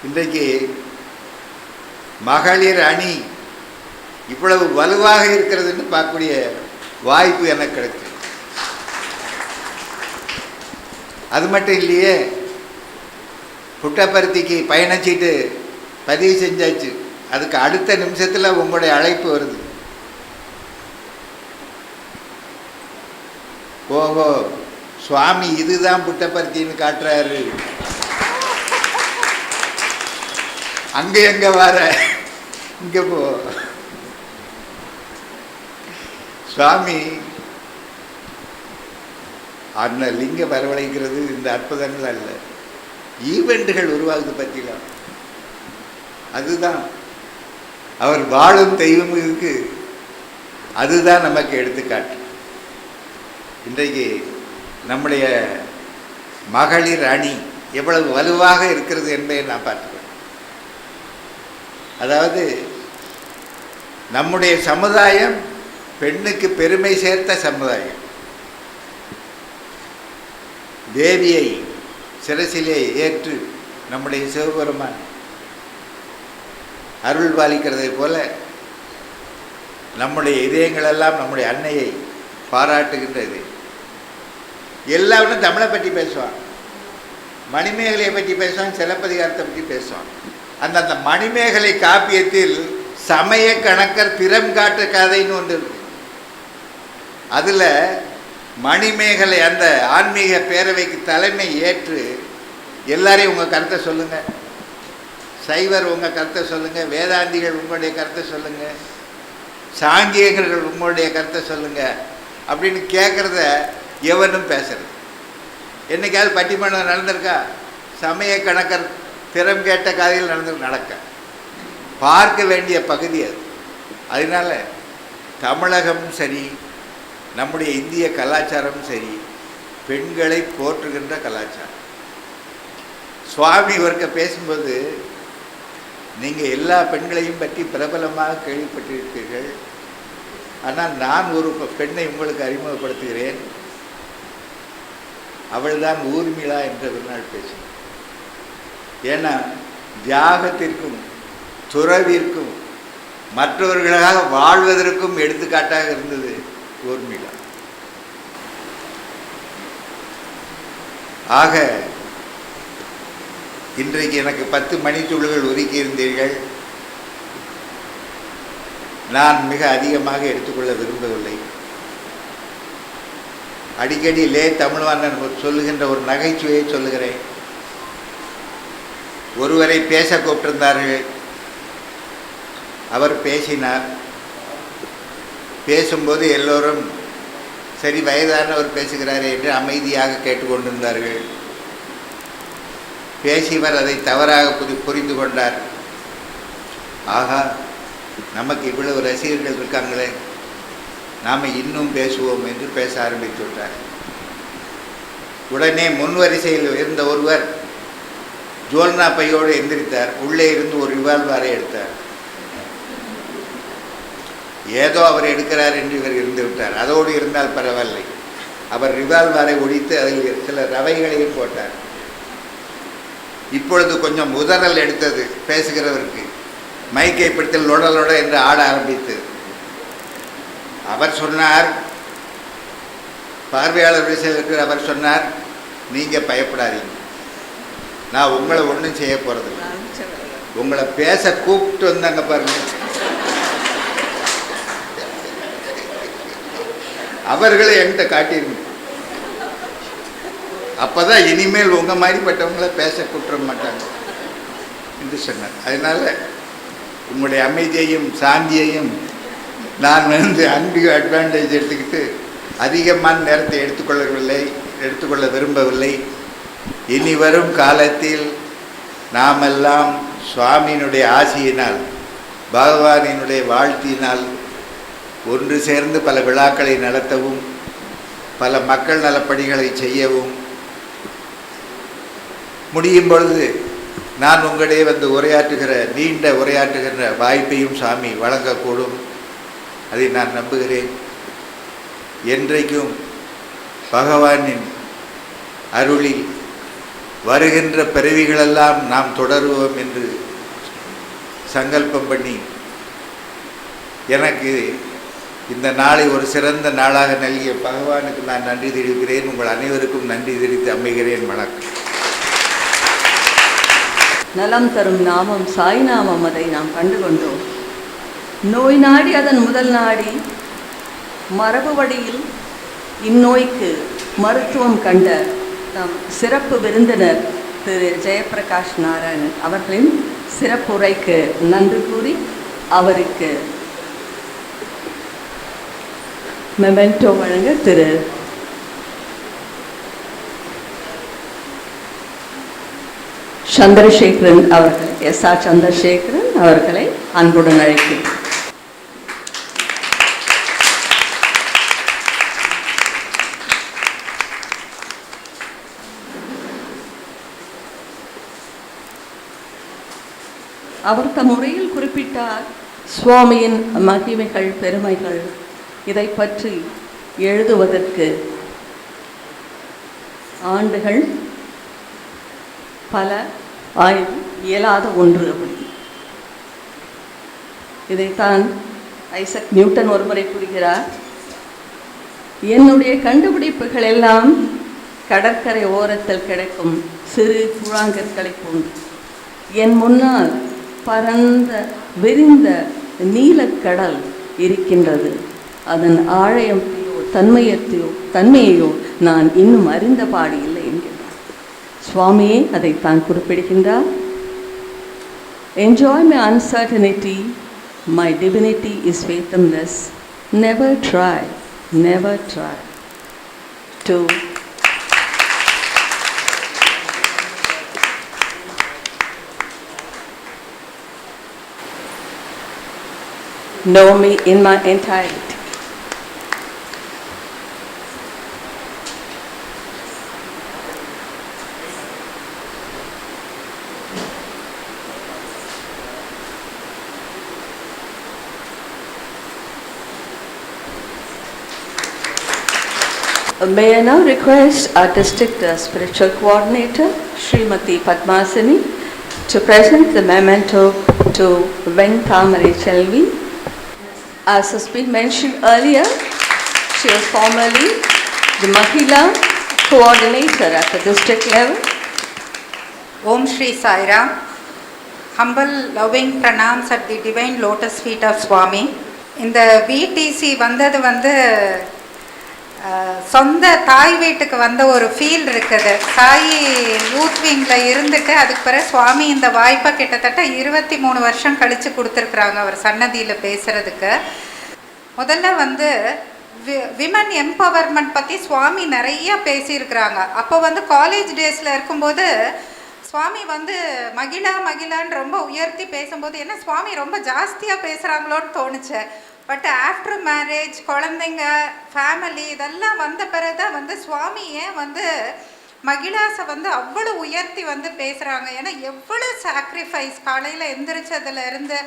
இன்றைக்கு மகளிர் அணி இவ்வளவு வலுவாக இருக்கிறதுன்னு பார்க்கக்கூடிய வாய்ப்பு எனக்கு கிடைச்சு. அது மட்டும் இல்லையே, புட்டபர்த்திக்கு பயணச்சீட்டு பதிவு செஞ்சாச்சு. அதுக்கு அடுத்த நிமிஷத்தில் உங்களுடைய அழைப்பு வருது. ஓஹோ, சுவாமி இதுதான் புட்டபர்த்தின்னு காட்டுறாரு, அங்கே எங்கே வர, இங்கே போ. சுவாமி அந்த லிங்க வரவழைக்கிறது இந்த அற்புதங்கள் அல்ல, ஈவெண்ட்டுகள் உருவாகுது பற்றிலாம். அதுதான் அவர் வாழும் தெய்வம் இருக்கு, அதுதான் நமக்கு எடுத்துக்காட்டு. இன்றைக்கு நம்முடைய மகளிர் அணி எவ்வளவு வலுவாக இருக்கிறது என்பதை நான் பார்த்துக்கிறேன். அதாவது நம்முடைய சமுதாயம் பெண்ணுக்கு பெருமை சேர்த்த சமுதாயம். தேவியை சிரசிலே ஏற்று நம்முடைய சிவபெருமான் அருள் பாலிக்கிறதை போல நம்முடைய இதயங்களெல்லாம் நம்முடைய அன்னையை பாராட்டுகின்றது. எல்லாரும் தமிழை பற்றி பேசுவான், மணிமேகலையை பற்றி பேசுவான், சிலப்பதிகாரத்தை பற்றி பேசுவான். அந்த மணிமேகலை காப்பியத்தில் சமய கணக்கர் திறம் காட்டு கதைன்னு ஒன்று இருக்கு. அதில் மணிமேகலை அந்த ஆன்மீக பேரவைக்கு தலைமை ஏற்று எல்லாரையும் உங்கள் கருத்தை சொல்லுங்கள், சைவர் உங்கள் கருத்தை சொல்லுங்கள், வேதாந்திகள் உங்களுடைய கருத்தை சொல்லுங்கள், சாங்கியங்கள் உங்களுடைய கருத்தை சொல்லுங்கள் அப்படின்னு கேட்குறத எவனும் பேசுறது. என்னைக்காவது பட்டிமன்றம் நடந்திருக்கா? சமய கணக்கர் திறம் கேட்ட கதையில் நடக்க பார்க்க வேண்டிய பகுதி அது. அதனால தமிழகமும் சரி, நம்முடைய இந்திய கலாச்சாரமும் சரி, பெண்களை போற்றுகின்ற கலாச்சாரம். சுவாமி இவர்க்க பேசும்போது நீங்கள் எல்லா பெண்களையும் பற்றி பிரபலமாக கேள்விப்பட்டிருப்பீர்கள், ஆனால் நான் ஒரு பெண்ணை உங்களுக்கு அறிமுகப்படுத்துகிறேன், அவள்தான் ஊர்மிளா என்ற ஒரு நாள் பேசினேன். ஏன்னா தியாகத்திற்கும் துறவிற்கும் மற்றவர்களாக வாழ்வதற்கும் எடுத்துக்காட்டாக இருந்தது ஊர்மிளா. ஆக இன்றைக்கு எனக்கு 10 மணித்துளிகள் ஒதுக்கி இருந்தீர்கள். நான் மிக அதிகமாக எடுத்துக்கொள்ள விரும்பவில்லை. அடிக்கடி லே தமிழ்வாணன் சொல்லுகின்ற ஒரு நகைச்சுவையை சொல்லுகிறேன். ஒருவரை பேச கூப்பிட்டிருந்தார்கள், அவர் பேசினார். பேசும்போது எல்லோரும் சரி வயதானவர் பேசுகிறாரே என்று அமைதியாக கேட்டுக்கொண்டிருந்தார்கள். பேசியவர் அதை தவறாக புரிந்து கொண்டார். ஆகா, நமக்கு இவ்வளவு ரசிகர்கள் இருக்காங்களே, நாம் இன்னும் பேசுவோம் என்று பேச ஆரம்பித்து விட்டார். உடனே முன்வரிசையில் இருந்த ஒருவர் ஜோல்னா பையோடு எந்திரித்தார். உள்ளே இருந்து ஒரு ரிவால்வரை எடுத்தார். ஏதோ அவர் எடுக்கிறார் என்று இவர் இருந்து விட்டார். அதோடு இருந்தால் பரவாயில்லை, அவர் ரிவால்வரை ஒழித்து அதில் சில ரவைகளையும் போட்டார். இப்பொழுது கொஞ்சம் உதறல் எடுத்தது பேசுகிறவருக்கு. மைக்கை பிடித்து லொடலொட என்று ஆட ஆரம்பித்தது. அவர் சொன்னார், பார்வையாளர் விஷயத்திற்கு அவர் சொன்னார், நீங்கள் பயப்படாதீங்க, நான் உங்களை ஒன்றும் செய்ய போகிறது இல்லை, உங்களை பேச கூப்பிட்டு வந்தாங்க பாருங்க, அவர்களை என்கிட்ட காட்டிருங்க, அப்போதான் இனிமேல் உங்கள் மாதிரிப்பட்டவங்களை பேச கூப்பிட மாட்டாங்க என்று சொன்னார். அதனால் உங்களுடைய அமைதியையும் சாந்தியையும் நான் அன்பு அட்வான்டேஜ் எடுத்துக்கிட்டு அதிகமான நேரத்தை எடுத்துக்கொள்ள விரும்பவில்லை. இனி வரும் காலத்தில் நாமெல்லாம் சுவாமியினுடைய ஆசியினால், பகவானினுடைய வாழ்த்தினால் ஒன்று சேர்ந்து பல விழாக்களை நடத்தவும், பல மக்கள் நலப்பணிகளை செய்யவும் முடியும் பொழுது நான் உங்களிடையே வந்து நீண்ட உரையாற்றுகின்ற வாய்ப்பையும் சாமி வழங்கக்கூடும். அதை நான் நம்புகிறேன். என்றைக்கும் பகவானின் அருளில் வருகின்ற பிறவிகளெல்லாம் நாம் தொடருவோம் என்று சங்கல்பம் பண்ணி எனக்கு இந்த நாளை ஒரு சிறந்த நாளாக நல்கிய பகவானுக்கு நான் நன்றி தெரிவிக்கிறேன். உங்கள் அனைவருக்கும் நன்றி தெரிவித்து அமைகிறேன். வணக்கம். நலம் தரும் நாமம் சாய் நாமம், அதை நாம் கண்டுகொண்டோம். நோய் நாடி அதன் முதல் நாடி மரபு வழியில் இந்நோய்க்கு மருத்துவம் கண்ட நம் சிறப்பு விருந்தினர் திரு ஜெயபிரகாஷ் நாராயணன் அவர்களின் சிறப்புரைக்கு நன்றி கூறி அவருக்கு மெமெண்டோ வழங்க திரு சந்திரசேகரன் அவர்கள், எஸ்.ஆர். சந்திரசேகரன் அவர்களை அன்புடன் அழைக்கிறேன். அவர் தம் முறையில் குறிப்பிட்டார், சுவாமியின் மகிமைகள் பெருமைகள் இதை பற்றி எழுதுவதற்கு ஆண்டுகள் பல இயலாத ஒன்று. அப்படி இதைத்தான் ஐசக் நியூட்டன் ஒருமுறை கூறுகிறார், என்னுடைய கண்டுபிடிப்புகள் எல்லாம் கடற்கரை ஓரத்தில் கிடைக்கும் சிறு கூழாங்கற்களை போன்று. என் முன்னால் பரந்த விரிந்த நீலக்கடல் இருக்கின்றது. அதன் ஆழத்தையோ தன்மையையோ நான் இன்னும் அறிந்த பாடு இல்லை என்கிறார். சுவாமியே அதைத்தான் குறிப்பிடுகின்றார். Enjoy my uncertainty, my divinity is fathomless. Never try to know me in my entirety. May I now request our district spiritual coordinator, Srimati Padmasini, to present the memento to Venkathamari Chelvi. As has been mentioned earlier, she was formerly the Mahila coordinator at the district level. Om Shri Sai Ram. Humble loving pranams at the divine lotus feet of Swami. இந்த VTC வந்து சொந்த தாய் வீட்டுக்கு வந்த ஒரு feel இருக்குது. Sai youth விங்கில் இருந்துட்டு அதுக்கு பிறகு சுவாமி இந்த வாய்ப்பை கிட்டத்தட்ட 23 வருஷம் கழித்து கொடுத்துருக்குறாங்க அவர் சன்னதியில் பேசுகிறதுக்கு. முதல்ல விமன் எம்பவர்மெண்ட் பற்றி சுவாமி நிறைய பேசியிருக்கிறாங்க. அப்போ காலேஜ் டேஸில் இருக்கும்போது சுவாமி மகிழான்னு ரொம்ப உயர்த்தி பேசும்போது என்ன சுவாமி ரொம்ப ஜாஸ்தியாக பேசுகிறாங்களோன்னு தோணுச்சு. பட் ஆஃப்டர் மேரேஜ், குழந்தைங்க, ஃபேமிலி இதெல்லாம் வந்த பிறகு தான் சுவாமி ஏன் மகிழாஸை அவ்வளோ உயர்த்தி பேசுகிறாங்க. ஏன்னா எவ்வளோ சாக்ரிஃபைஸ் காலையில் எந்திரிச்சதுலேருந்து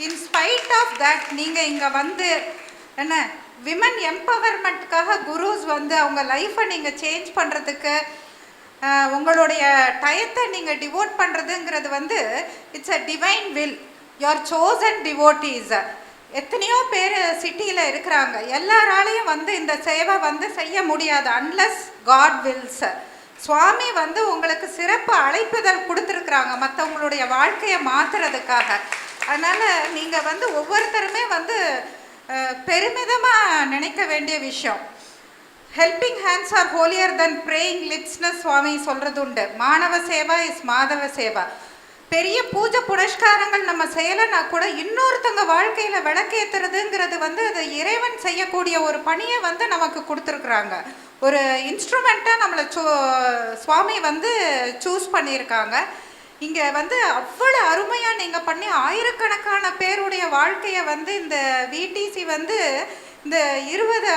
இன்ஸ்பைட் ஆஃப் தட் நீங்கள் இங்கே என்ன விமன் எம்பவர்மெண்ட்டுக்காக குருஸ் அவங்க லைஃப்பை நீங்கள் சேஞ்ச் பண்ணுறதுக்கு உங்களுடைய டயத்தை நீங்கள் டிவோட் பண்ணுறதுங்கிறது it's a divine will. Your chosen devotees எத்தனையோ பேர் சிட்டியில் இருக்கிறாங்க. எல்லாராலையும் இந்த சேவை செய்ய முடியாது அன்லஸ் காட் வில்ஸ். சுவாமி உங்களுக்கு சிறப்பு அழைப்புதல் கொடுத்துருக்குறாங்க மற்றவங்களுடைய வாழ்க்கையை மாற்றுறதுக்காக. அதனால் நீங்கள் ஒவ்வொருத்தருமே பெருமிதமாக நினைக்க வேண்டிய விஷயம். Helping hands are holier than praying லிப்ஸ்னு சுவாமி சொல்கிறது உண்டு. மாணவ சேவா இஸ் மாதவ சேவா. பெரிய பூஜை புனஸ்காரங்கள் நம்ம செய்யலைன்னா கூட இன்னொருத்தங்க வாழ்க்கையில் விளக்கேற்றுறதுங்கிறது அது இறைவன் செய்யக்கூடிய ஒரு பணியை நமக்கு கொடுத்துருக்குறாங்க. ஒரு இன்ஸ்ட்ருமெண்ட்டாக நம்மளை சுவாமி சூஸ் பண்ணியிருக்காங்க. இங்கே அவ்வளோ அருமையாக நீங்கள் பண்ணி ஆயிரக்கணக்கான பேருடைய வாழ்க்கையை இந்த VTC இந்த 20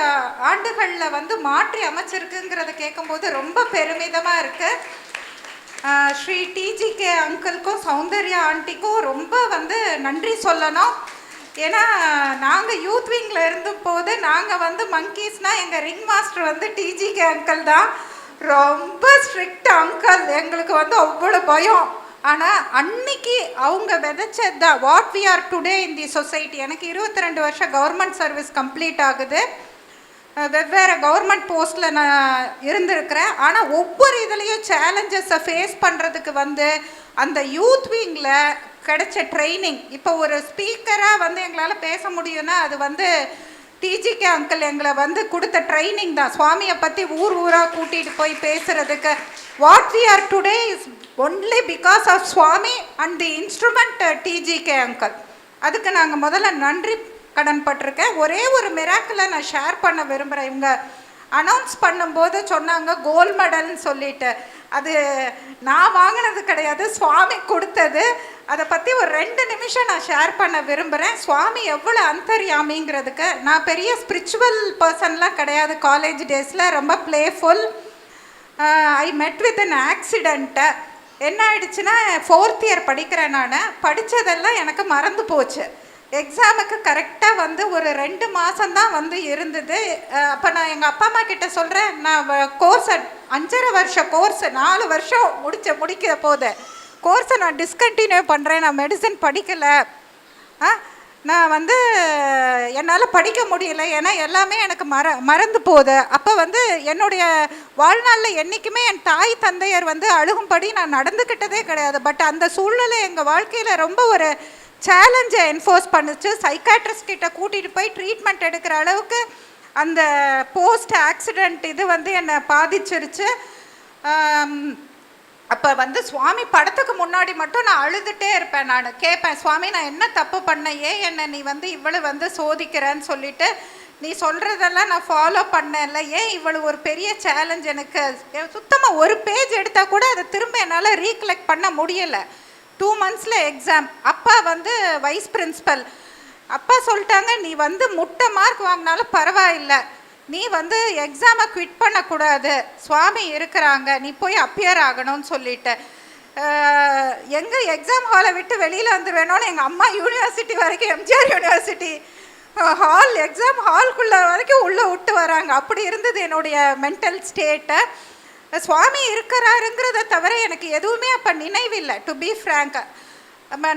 ஆண்டுகளில் மாற்றி அமைச்சிருக்குங்கிறத கேட்கும்போது ரொம்ப பெருமிதமாக இருக்குது. ஸ்ரீ TGK அங்கிள்க்கும் சௌந்தர்யா ஆண்டிக்கும் ரொம்ப நன்றி சொல்லணும். ஏன்னா நாங்கள் யூத் விங்கில் இருந்தபோது நாங்கள் வந்து மங்கீஸ்னால் எங்கள் ரிங் மாஸ்டர் வந்து டிஜிகே அங்கிள் தான். ரொம்ப ஸ்ட்ரிக்ட் அங்கிள், எங்களுக்கு வந்து அவ்வளோ பயம். ஆனால் அன்னைக்கு அவங்க விதைச்சது தான் what we are today in the society. எனக்கு 22 வருஷம் கவர்மெண்ட் சர்வீஸ் கம்ப்ளீட் ஆகுது. வெவ்வேறு கவர்மெண்ட் போஸ்ட்டில் நான் இருந்திருக்கிறேன். ஆனால் ஒவ்வொரு இதுலேயும் சேலஞ்சஸை ஃபேஸ் பண்ணுறதுக்கு வந்து அந்த யூத் விங்கில் கிடைச்ச ட்ரைனிங். இப்போ ஒரு ஸ்பீக்கராக வந்து எங்களால் பேச முடியும்னா அது வந்து டிஜிகே அங்கிள் எங்களை வந்து கொடுத்த ட்ரைனிங் தான். சுவாமியை பற்றி ஊர் ஊராக கூட்டிகிட்டு போய் பேசுகிறதுக்கு what we are today is only because of Swami and the instrument DGK uncle. அதுக்கு நாங்கள் முதல்ல நன்றி கடன் பட்டிருக்கேன். ஒரே ஒரு மிராக்கிளை நான் ஷேர் பண்ண விரும்புகிறேன். இவங்க அனௌன்ஸ் பண்ணும்போது சொன்னாங்க கோல்டு மெடல்னு சொல்லிட்டு. அது நான் வாங்கினது கிடையாது, சுவாமி கொடுத்தது. அதை பற்றி ஒரு 2 நிமிஷம் நான் ஷேர் பண்ண விரும்புகிறேன். சுவாமி எவ்வளோ அந்தர்யாமிங்கிறதுக்கு. நான் பெரிய ஸ்பிரிச்சுவல் பர்சன்லாம் கிடையாது. காலேஜ் டேஸில் ரொம்ப ப்ளேஃபுல். ஐ மெட் வித் அன் ஆக்சிடெண்ட்டு. என்ன ஆயிடுச்சுன்னா 4th இயர் படிக்கிறேன். நான் படித்ததெல்லாம் எனக்கு மறந்து போச்சு. எக்ஸாமுக்கு கரெக்டாக வந்து ஒரு 2 மாதம்தான் வந்து இருந்தது. அப்போ நான் எங்கள் அப்பா அம்மா கிட்ட சொல்கிறேன், நான் கோர்ஸை 5.5 வருஷ கோர்ஸு 4 வருஷம் முடிக்க போது கோர்ஸை நான் டிஸ்கண்டினியூ பண்ணுறேன். நான் மெடிசன் படிக்கலை. நான் வந்து என்னால் படிக்க முடியல, ஏன்னா எல்லாமே எனக்கு மறந்து போகுது. அப்போ வந்து என்னுடைய வாழ்நாளில் என்றைக்குமே என் தாய் தந்தையர் வந்து அழுகும்படி நான் நடந்துக்கிட்டதே கிடையாது. பட் அந்த சூழ்நிலை எங்கள் வாழ்க்கையில் ரொம்ப ஒரு சேலஞ்சை என்ஃபோர்ஸ் பண்ணுச்சு. சைக்காட்ரிஸ்ட் கிட்ட கூட்டிகிட்டு போய் ட்ரீட்மெண்ட் எடுக்கிற அளவுக்கு அந்த போஸ்ட் ஆக்சிடெண்ட் இது வந்து என்னை பாதிச்சிருச்சு. அப்போ வந்து சுவாமி படத்துக்கு முன்னாடி மட்டும் நான் அழுதுகிட்டே இருப்பேன். நான் கேட்பேன், சுவாமி நான் என்ன தப்பு பண்ணேன், ஏன் என்னை நீ வந்து இவ்வளவு வந்து சோதிக்கிறேன்னு சொல்லிட்டு. நீ சொல்கிறதெல்லாம் நான் ஃபாலோ பண்ணல, ஏன் இவ்வளோ ஒரு பெரிய சேலஞ்ச் எனக்கு. சுத்தமாக ஒரு பேஜ் எடுத்தால் கூட அதை திரும்ப என்னால் ரீகலெக்ட் பண்ண முடியலை. 2 months எக்ஸாம். அப்பா வந்து வைஸ் பிரின்சிபல். அப்பா சொல்லிட்டாங்க, நீ வந்து முட்டை மார்க் வாங்கினாலும் பரவாயில்லை, நீ வந்து எக்ஸாமை குவிட் பண்ணக்கூடாது, சுவாமி இருக்கிறாங்க, நீ போய் அப்பியர் ஆகணும்னு சொல்லிட்டு. எங்கள் எக்ஸாம் ஹாலை விட்டு வெளியில் வந்து வேணும்னு எங்கள் அம்மா யூனிவர்சிட்டி வரைக்கும், எம்ஜிஆர் யூனிவர்சிட்டி ஹால், எக்ஸாம் ஹால்குள்ளே வரைக்கும் உள்ளே விட்டு வராங்க. அப்படி இருந்தது என்னுடைய மென்டல் ஸ்டேட்டை. சுவாமி இருக்கிறாருங்கிறத தவிர எனக்கு எதுவுமே அப்போ நினைவில்லை. டு பி ஃப்ராங்க்,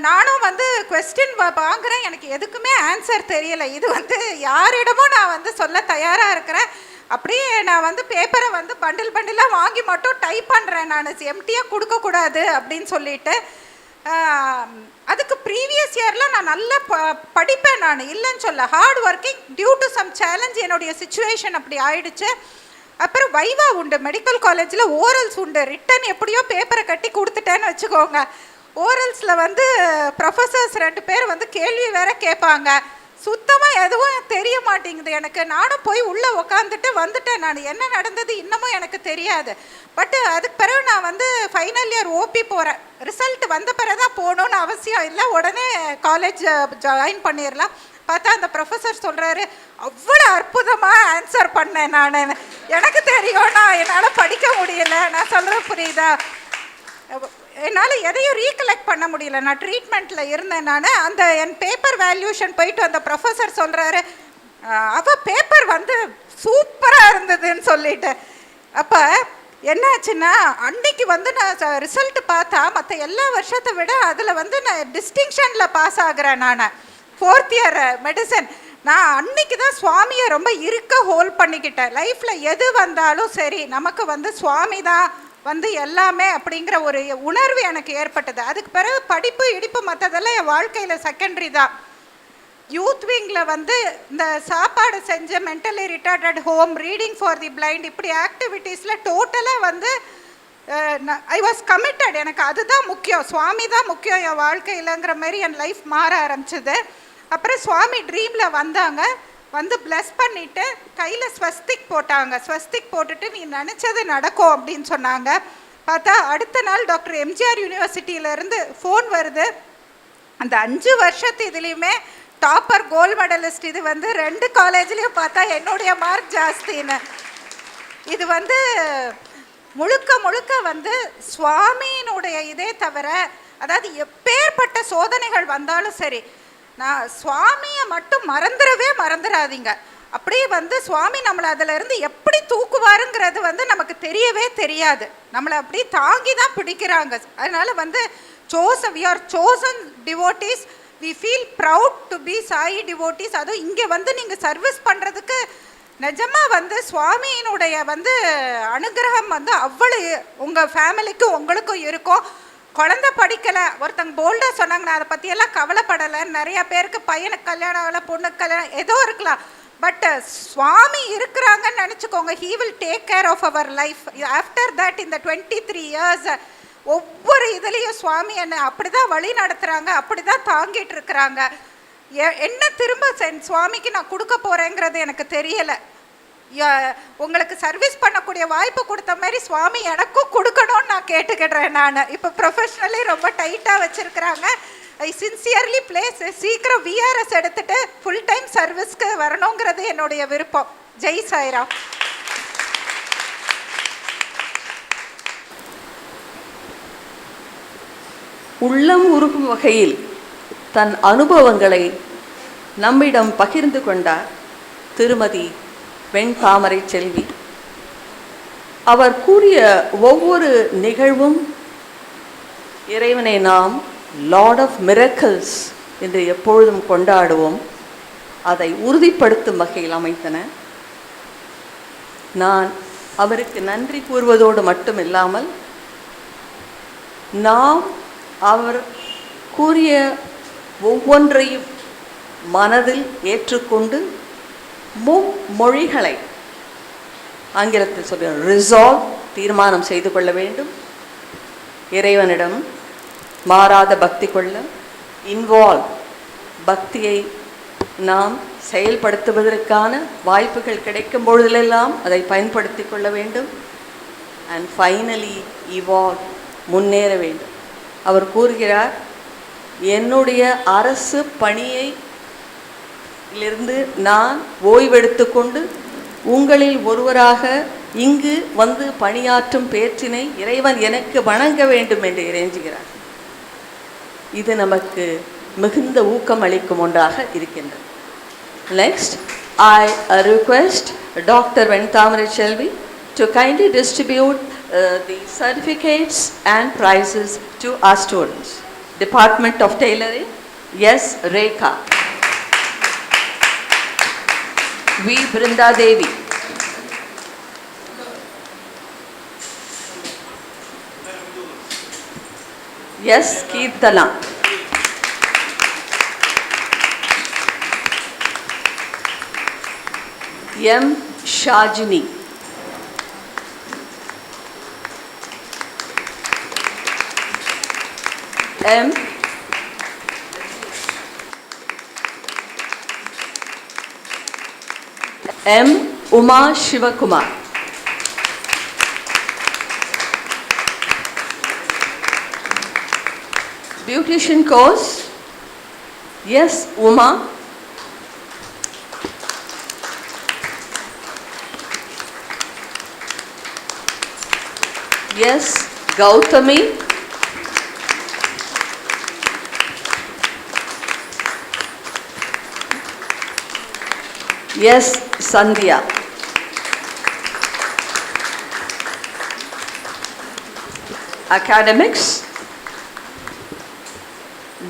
நானும் வந்து கொஸ்டின் வாங்குகிறேன், எனக்கு எதுக்குமே ஆன்சர் தெரியலை. இது வந்து யாரிடமும் நான் வந்து சொல்ல தயாராக இருக்கிறேன். அப்படியே நான் வந்து பேப்பரை வந்து பண்டிலாக வாங்கி மட்டும் டைப் பண்ணுறேன். நான் எம்டியாக கொடுக்கக்கூடாது அப்படின்னு சொல்லிட்டு. அதுக்கு ப்ரீவியஸ் இயரில் நான் நல்லா படிப்பேன். நான் இல்லைன்னு சொல்ல, hard working. Due to some challenge என்னுடைய சிச்சுவேஷன் அப்படி ஆயிடுச்சு. அப்புறம் வைவா உண்டு, மெடிக்கல் காலேஜில் ஓரல்ஸ் உண்டு. ரிட்டன் எப்படியோ பேப்பரை கட்டி கொடுத்துட்டேன்னு வச்சுக்கோங்க. ஓரல்ஸில் வந்து ப்ரொஃபஸர்ஸ் 2 பேர் வந்து கேள்வி வேற கேட்பாங்க. சுத்தமாக எதுவும் தெரிய மாட்டேங்குது எனக்கு. நானும் போய் உள்ளே உக்காந்துட்டு வந்துட்டேன். நான் என்ன நடந்தது இன்னமும் எனக்கு தெரியாது. பட்டு அதுக்கு பிறகு நான் வந்து ஃபைனல் இயர் ஓபி போகிறேன். ரிசல்ட் வந்த பிறகு தான் போகணுன்னு அவசியம் இல்லை, உடனே காலேஜ் ஜாயின் பண்ணிடலாம். பார்த்தா அந்த ப்ரொஃபஸர் சொல்கிறாரு, அவ்வளோ அற்புதமாக ஆன்சர் பண்ணேன் நான். எனக்கு தெரியும், நான் என்னால் படிக்க முடியல. நான் சொல்கிறது புரியுதா? என்னால் எதையும் ரீகலெக்ட் பண்ண முடியல. நான் ட்ரீட்மெண்ட்டில் இருந்தேன். நான் அந்த என் பேப்பர் வேல்யூஷன் போயிட்டு அந்த ப்ரொஃபஸர் சொல்கிறாரு, அவள் பேப்பர் வந்து சூப்பராக இருந்ததுன்னு சொல்லிட்டு. அப்போ என்னாச்சுன்னா, அன்னைக்கு வந்து நான் ரிசல்ட்டு பார்த்தா மற்ற எல்லா வருஷத்தை விட அதில் வந்து நான் டிஸ்டிங்ஷனில் பாஸ் ஆகிறேன். நான் 4th இயர் மெடிசன். நான் அன்னைக்கு தான் சுவாமியை ரொம்ப இருக்க ஹோல்ட் பண்ணிக்கிட்டேன். லைஃப்பில் எது வந்தாலும் சரி, நமக்கு வந்து சுவாமி தான் வந்து எல்லாமே அப்படிங்கிற ஒரு உணர்வு எனக்கு ஏற்பட்டது. அதுக்கு பிறகு படிப்பு இடிப்பு மற்றதெல்லாம் என் வாழ்க்கையில் செகண்டரி தான். யூத் விங்கில் வந்து இந்த சாப்பாடு செஞ்ச mentally retarded home, reading for the blind, இப்படி ஆக்டிவிட்டீஸில் டோட்டலாக வந்து ஐ வாஸ் கமிட்டட். எனக்கு அதுதான் முக்கியம், சுவாமி தான் முக்கியம் என் வாழ்க்கையிலங்கிற மாதிரி என் லைஃப் மாற ஆரம்பிச்சிது. அப்புறம் சுவாமி ட்ரீமில் வந்தாங்க, வந்து ப்ளஸ் பண்ணிவிட்டு கையில் ஸ்வஸ்திக் போட்டாங்க. ஸ்வஸ்திக் போட்டுட்டு நீ நினச்சது நடக்கும் அப்படின்னு சொன்னாங்க. பார்த்தா அடுத்த நாள் டாக்டர் எம்ஜிஆர் யூனிவர்சிட்டியிலேருந்து ஃபோன் வருது. அந்த 5 வருஷத்து இதுலேயுமே டாப்பர் கோல்டு மெடலிஸ்ட். இது வந்து 2 காலேஜ்லேயும் பார்த்தா என்னுடைய மார்க் ஜாஸ்தின்னு. இது வந்து முழுக்க வந்து சுவாமியினுடைய இதே தவிர, அதாவது எப்பேற்பட்ட சோதனைகள் வந்தாலும் சரி, நான் சுவாமியை மட்டும் மறந்துடாதீங்க. அப்படியே வந்து சுவாமி நம்மளை அதிலிருந்து எப்படி தூக்குவாருங்கிறது வந்து நமக்கு தெரியவே தெரியாது. நம்மளை அப்படியே தாங்கி தான் பிடிக்கிறாங்க. அதனால வந்து we are chosen devotees. We feel proud to be Sai devotees. அதுவும் இங்கே வந்து நீங்கள் சர்வீஸ் பண்ணுறதுக்கு நிஜமாக வந்து சுவாமியினுடைய வந்து அனுகிரகம் வந்து அவ்வளோ உங்கள் ஃபேமிலிக்கும் உங்களுக்கும் இருக்கும். குழந்தை படிக்கலை, ஒருத்தங்க போல்டாக சொன்னாங்க, நான் அதை பற்றியெல்லாம் கவலைப்படலை. நிறையா பேருக்கு பையனுக்கு கல்யாணம் ஆகலை, பொண்ணுக்கு கல்யாணம் ஏதோ இருக்கலாம். பட் சுவாமி இருக்கிறாங்கன்னு நினச்சிக்கோங்க. He will take care of our life. After that இந்த 23 years ஒவ்வொரு இதுலேயும் சுவாமி என்னை அப்படி தான் வழி நடத்துகிறாங்க, அப்படி தான் தாங்கிட்டு இருக்கிறாங்க. என்ன திரும்ப சுவாமிக்கு நான் கொடுக்க போகிறேங்கிறது எனக்கு தெரியலை. உங்களுக்கு சர்வீஸ் பண்ணக்கூடிய வாய்ப்பு கொடுத்த மாதிரி சுவாமி எனக்கும் கொடுக்கணும்னு நான் கேட்டுக்கிடுறேன். நான் இப்போ ப்ரொஃபஷ்னலி ரொம்ப டைட்டாக வச்சுருக்கிறாங்க. ஐ சின்சியர்லி பிளேஸ் சீக்கிரம் விஆர்எஸ் எடுத்துகிட்டு ஃபுல் டைம் சர்வீஸ்க்கு வரணுங்கிறது என்னுடைய விருப்பம். ஜெய் சாய்ராம். உள்ளம் உருகும் வகையில் தன் அனுபவங்களை நம்மிடம் பகிர்ந்து கொண்டார் திருமதி வெண்தாமரை செல்வி. அவர் கூறிய ஒவ்வொரு நிகழ்வும் இறைவனை நாம் லார்ட் ஆஃப் மிரக்கிள்ஸ் என்று எப்பொழுதும் கொண்டாடுவோம். அதை உறுதிப்படுத்தும் வகையில் அமைத்தன. நான் அவருக்கு நன்றி கூறுவதோடு மட்டும் இல்லாமல் நாம் அவர் கூறிய ஒவ்வொன்றையும் மனதில் ஏற்றுக்கொண்டு மும்மொழிகளை ஆங்கிலத்தில் சொல்ல ரிசால்வ் தீர்மானம் செய்து கொள்ள வேண்டும். இறைவனிடம் மாறாத பக்தி கொள்ள, இன்வால்வ் பக்தியை நாம் செயல்படுத்துவதற்கான வாய்ப்புகள் கிடைக்கும் பொழுதெல்லாம் அதை பயன்படுத்தி கொள்ள வேண்டும். அண்ட் ஃபைனலி இவால்வ், முன்னேற வேண்டும். அவர் கூறுகிறார், என்னுடைய அரசு பணியை இருந்து நான் ஓய்வெடுத்து கொண்டு உங்களில் ஒருவராக இங்கு வந்து பணியாற்றும் பேற்றினை இறைவன் எனக்கு வணங்க வேண்டும் என்று இறைஞ்சுகிறார். இது நமக்கு மிகுந்த ஊக்கம் அளிக்கும் ஒன்றாக இருக்கின்றது. Next, I request Dr. Ventamare Selvi to kindly distribute the certificates and prizes to our students. Department of Tailoring, yes, Rekha. V. Brinda Devi. Yes, Kirtana. M. Shajini. M. Uma Shivakumar. Beautician course, yes, Uma. Yes, Gautami. Yes, Sandhya. Academics,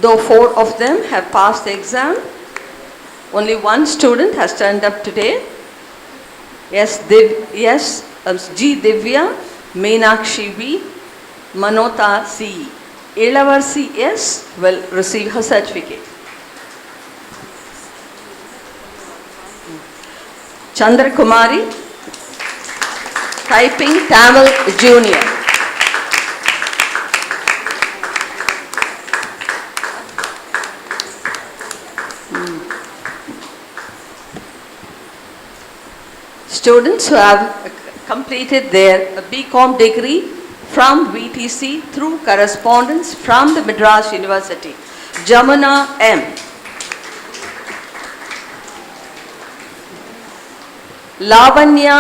though 4 of them have passed the exam, only one student has turned up today. Yes, G. Divya, Meenakshi V, Manota C. Ilavarsi S will receive her certificate. Chandra Kumari, typing Tamil Junior. Students who have completed their BCom degree from VTC through correspondence from the Madras University. Jamuna M. Lavanya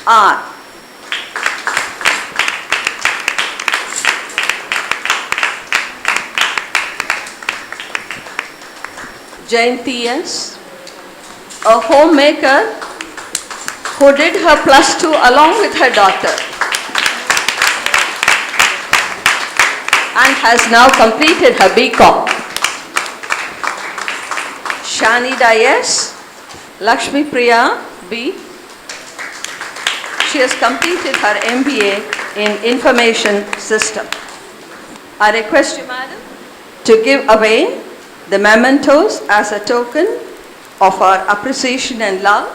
R. Jayanti S., a homemaker who did her +2 along with her daughter and has now completed her BCom. Shanida S., Lakshmi Priya B., she has completed her MBA in Information System. I request you, madam, to give away the mementos as a token of our appreciation and love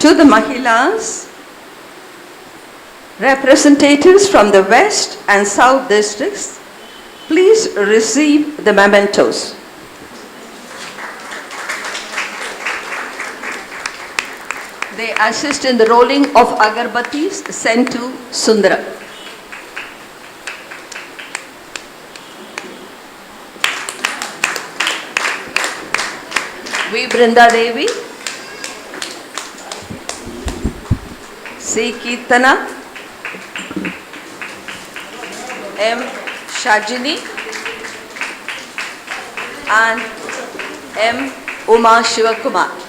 to the Mahilas, representatives from the West and South districts. Please receive the mementos. They assist in the rolling of agarbattis sent to Sundara. V. Brinda Devi, C. Kirtana, M. Shajini, and M. Uma Shivakumar.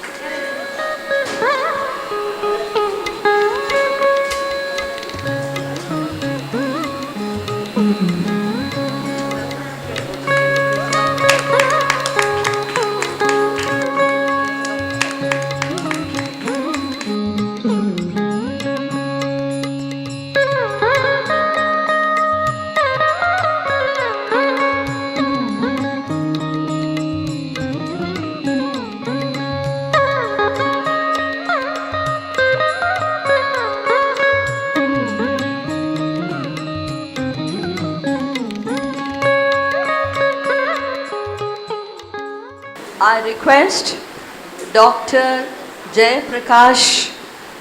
I request Dr. Jay Prakash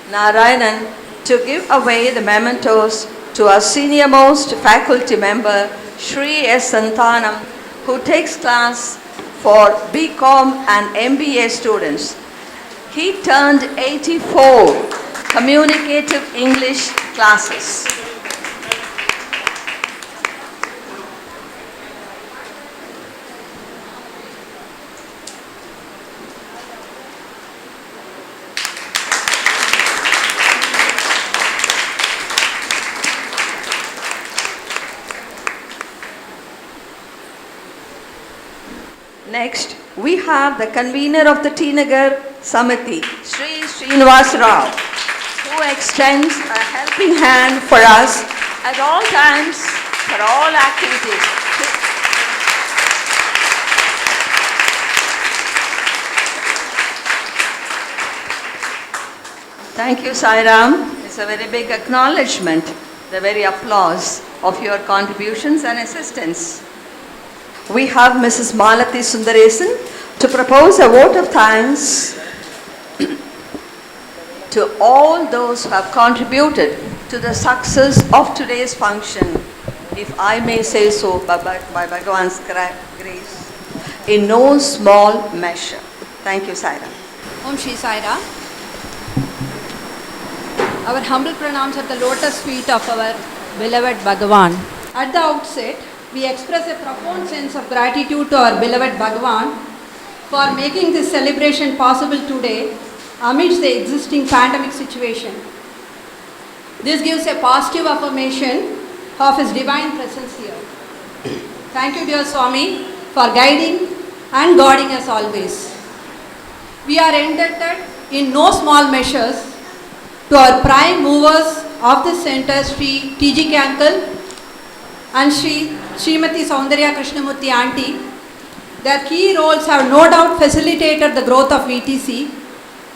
Narayanan to give away the mementos to our senior-most faculty member, Shri S. Santanam, who takes class for BCom and MBA students. He turned 84 communicative English classes. Next, we have the convener of the T. Nagar Samiti, Sri Srinivas Rao, who extends a helping hand for us at all times, for all activities. Thank you, Sairam. It's a very big acknowledgement, the very applause of your contributions and assistance. We have Mrs. Malati Sundaresan to propose a vote of thanks to all those who have contributed to the success of today's function, if I may say so, by Bhagavan's grace, in no small measure. Thank you, Saira. Om Shri Saira. Our humble pranams at the lotus feet of our beloved Bhagavan. At the outset, we express a profound sense of gratitude to our beloved Bhagavan for making this celebration possible today amidst the existing pandemic situation. This gives a positive affirmation of His divine presence here. Thank you, dear Swami, for guiding and guarding us always. We are indebted in no small measures to our prime movers of the center, Sri T.G. Uncle and Srimati Saundarya Krishnamurthy Auntie. Their key roles have no doubt facilitated the growth of VTC,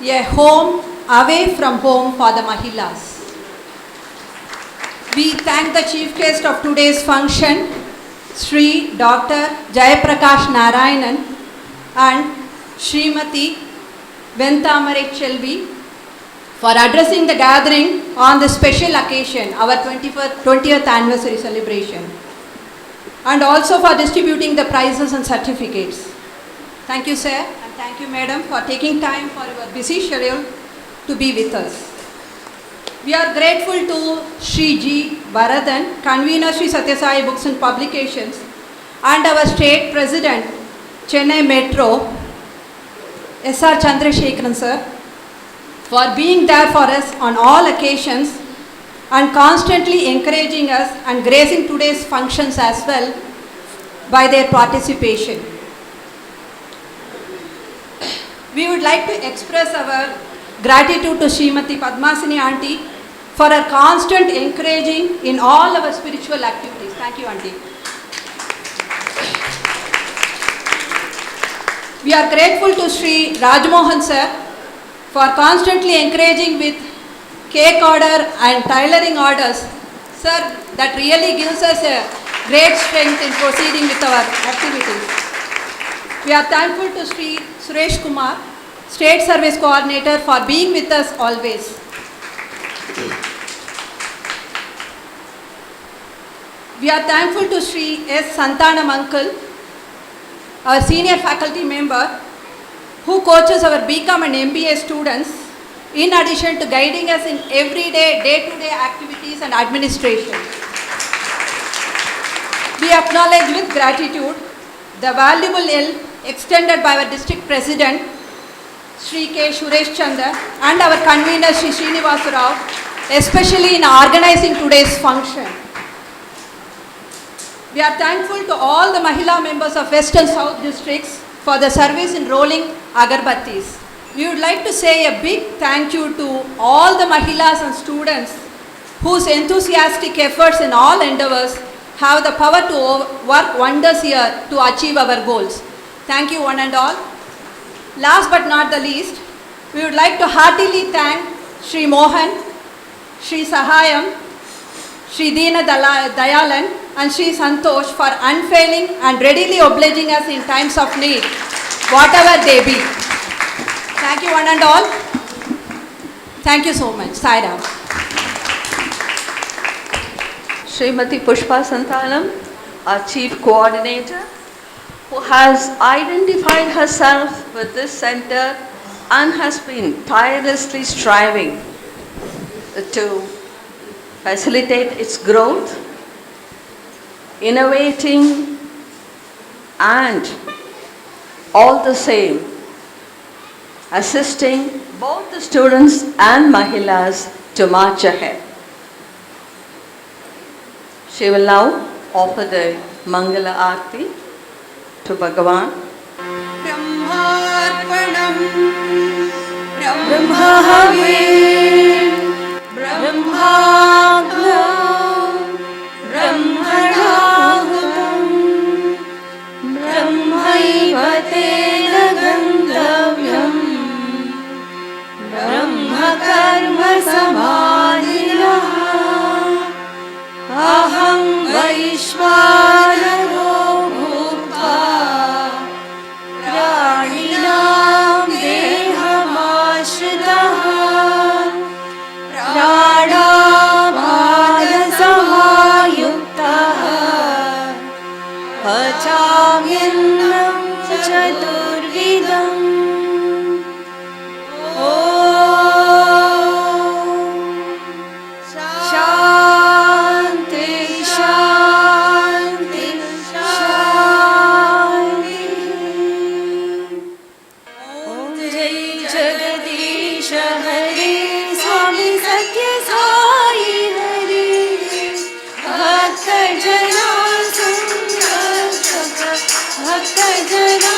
a home away from home for the Mahilas. We thank the chief guest of today's function, Sri Dr. Jayaprakash Narayanan and Srimati Ventamare Chelvi for addressing the gathering on this special occasion, our 20th anniversary celebration, and also for distributing the prizes and certificates. Thank you, sir, and thank you, madam, for taking time for your busy schedule to be with us. We are grateful to Sri G. Bharathan, convener Sri Satya Sai Books and Publications, and our state president, Chennai Metro, S.R. Chandrasekharan sir, for being there for us on all occasions and constantly encouraging us and gracing today's functions as well by their participation. We would like to express our gratitude to Srimati Padmasini Aunty for her constant encouraging in all our spiritual activities. Thank you, Aunty. We are grateful to Sri Rajmohan sir for constantly encouraging with cake order and tailoring orders. Sir, that really gives us a great strength in proceeding with our activities. We are thankful to Sri Suresh Kumar, State Service Coordinator, for being with us always. We are thankful to Sri S. Santanam Uncle, our senior faculty member, who coaches our BCom and MBA students, in addition to guiding us in everyday, day-to-day activities and administration. We acknowledge with gratitude the valuable help extended by our district president, Sri K. Suresh Chandra, and our convener, Sri Srinivasa Rao, especially in organizing today's function. We are thankful to all the Mahila members of West and South districts for the service in rolling agarbattis. We would like to say a big thank you to all the Mahilas and students whose enthusiastic efforts in all endeavors have the power to work wonders here to achieve our goals. Thank you one and all. Last but not the least, we would like to heartily thank Sri Mohan, Sri Sahayam, Sri Deena Dayalan and Sri Santosh for unfailing and readily obliging us in times of need, whatever they be. Thank you one and all. Thank you so much. Sai Ram. Srimati Pushpa Santanam, our Chief Coordinator, who has identified herself with this center and has been tirelessly striving to facilitate its growth, innovating, and all the same assisting both the students and Mahilas to march ahead. She will now offer the Mangala Aarti to Bhagavan. Brahmarpanam Brahmahave Brahmagam Brahmanagatam Brahmaivate Gandavyam Brahma Karma Samadhinah Aham Vaishwanaro Bhutva Praninam Dehamashritah Pranamana Samayuktah Pachamyannam Chaturvidam Shanti Shanti Shanti Om Jai Jagadish Hari Swami Satya Sai Hari Bhakta Jana Sanghaka Bhakta Jana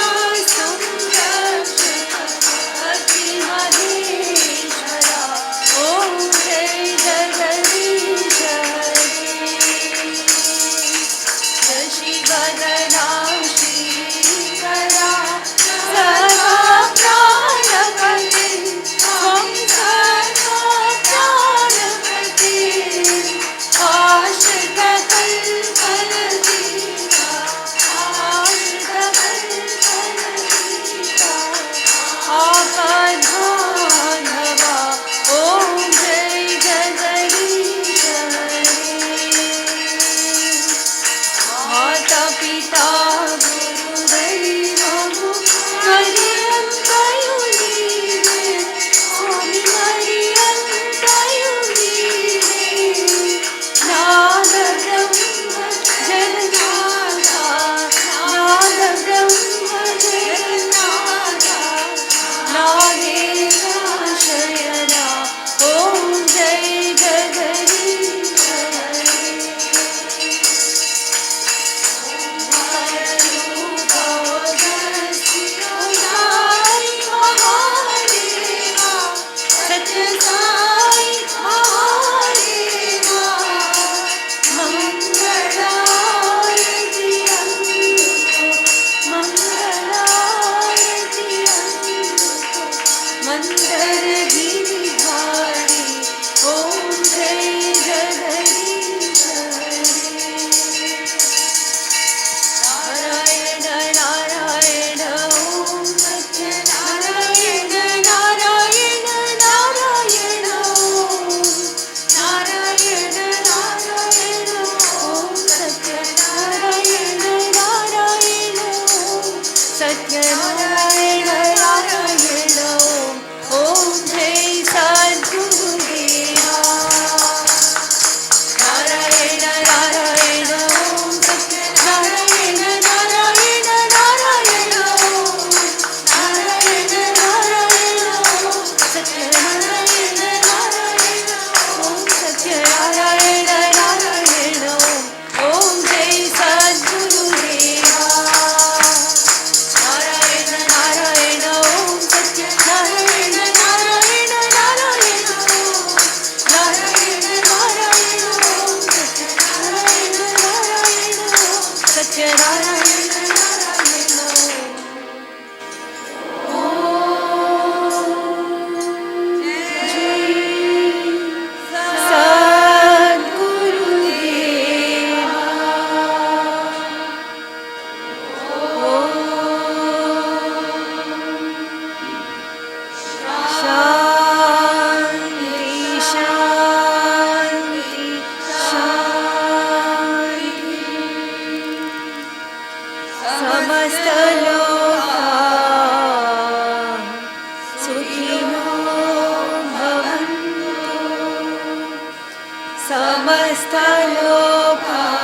स्थलोभा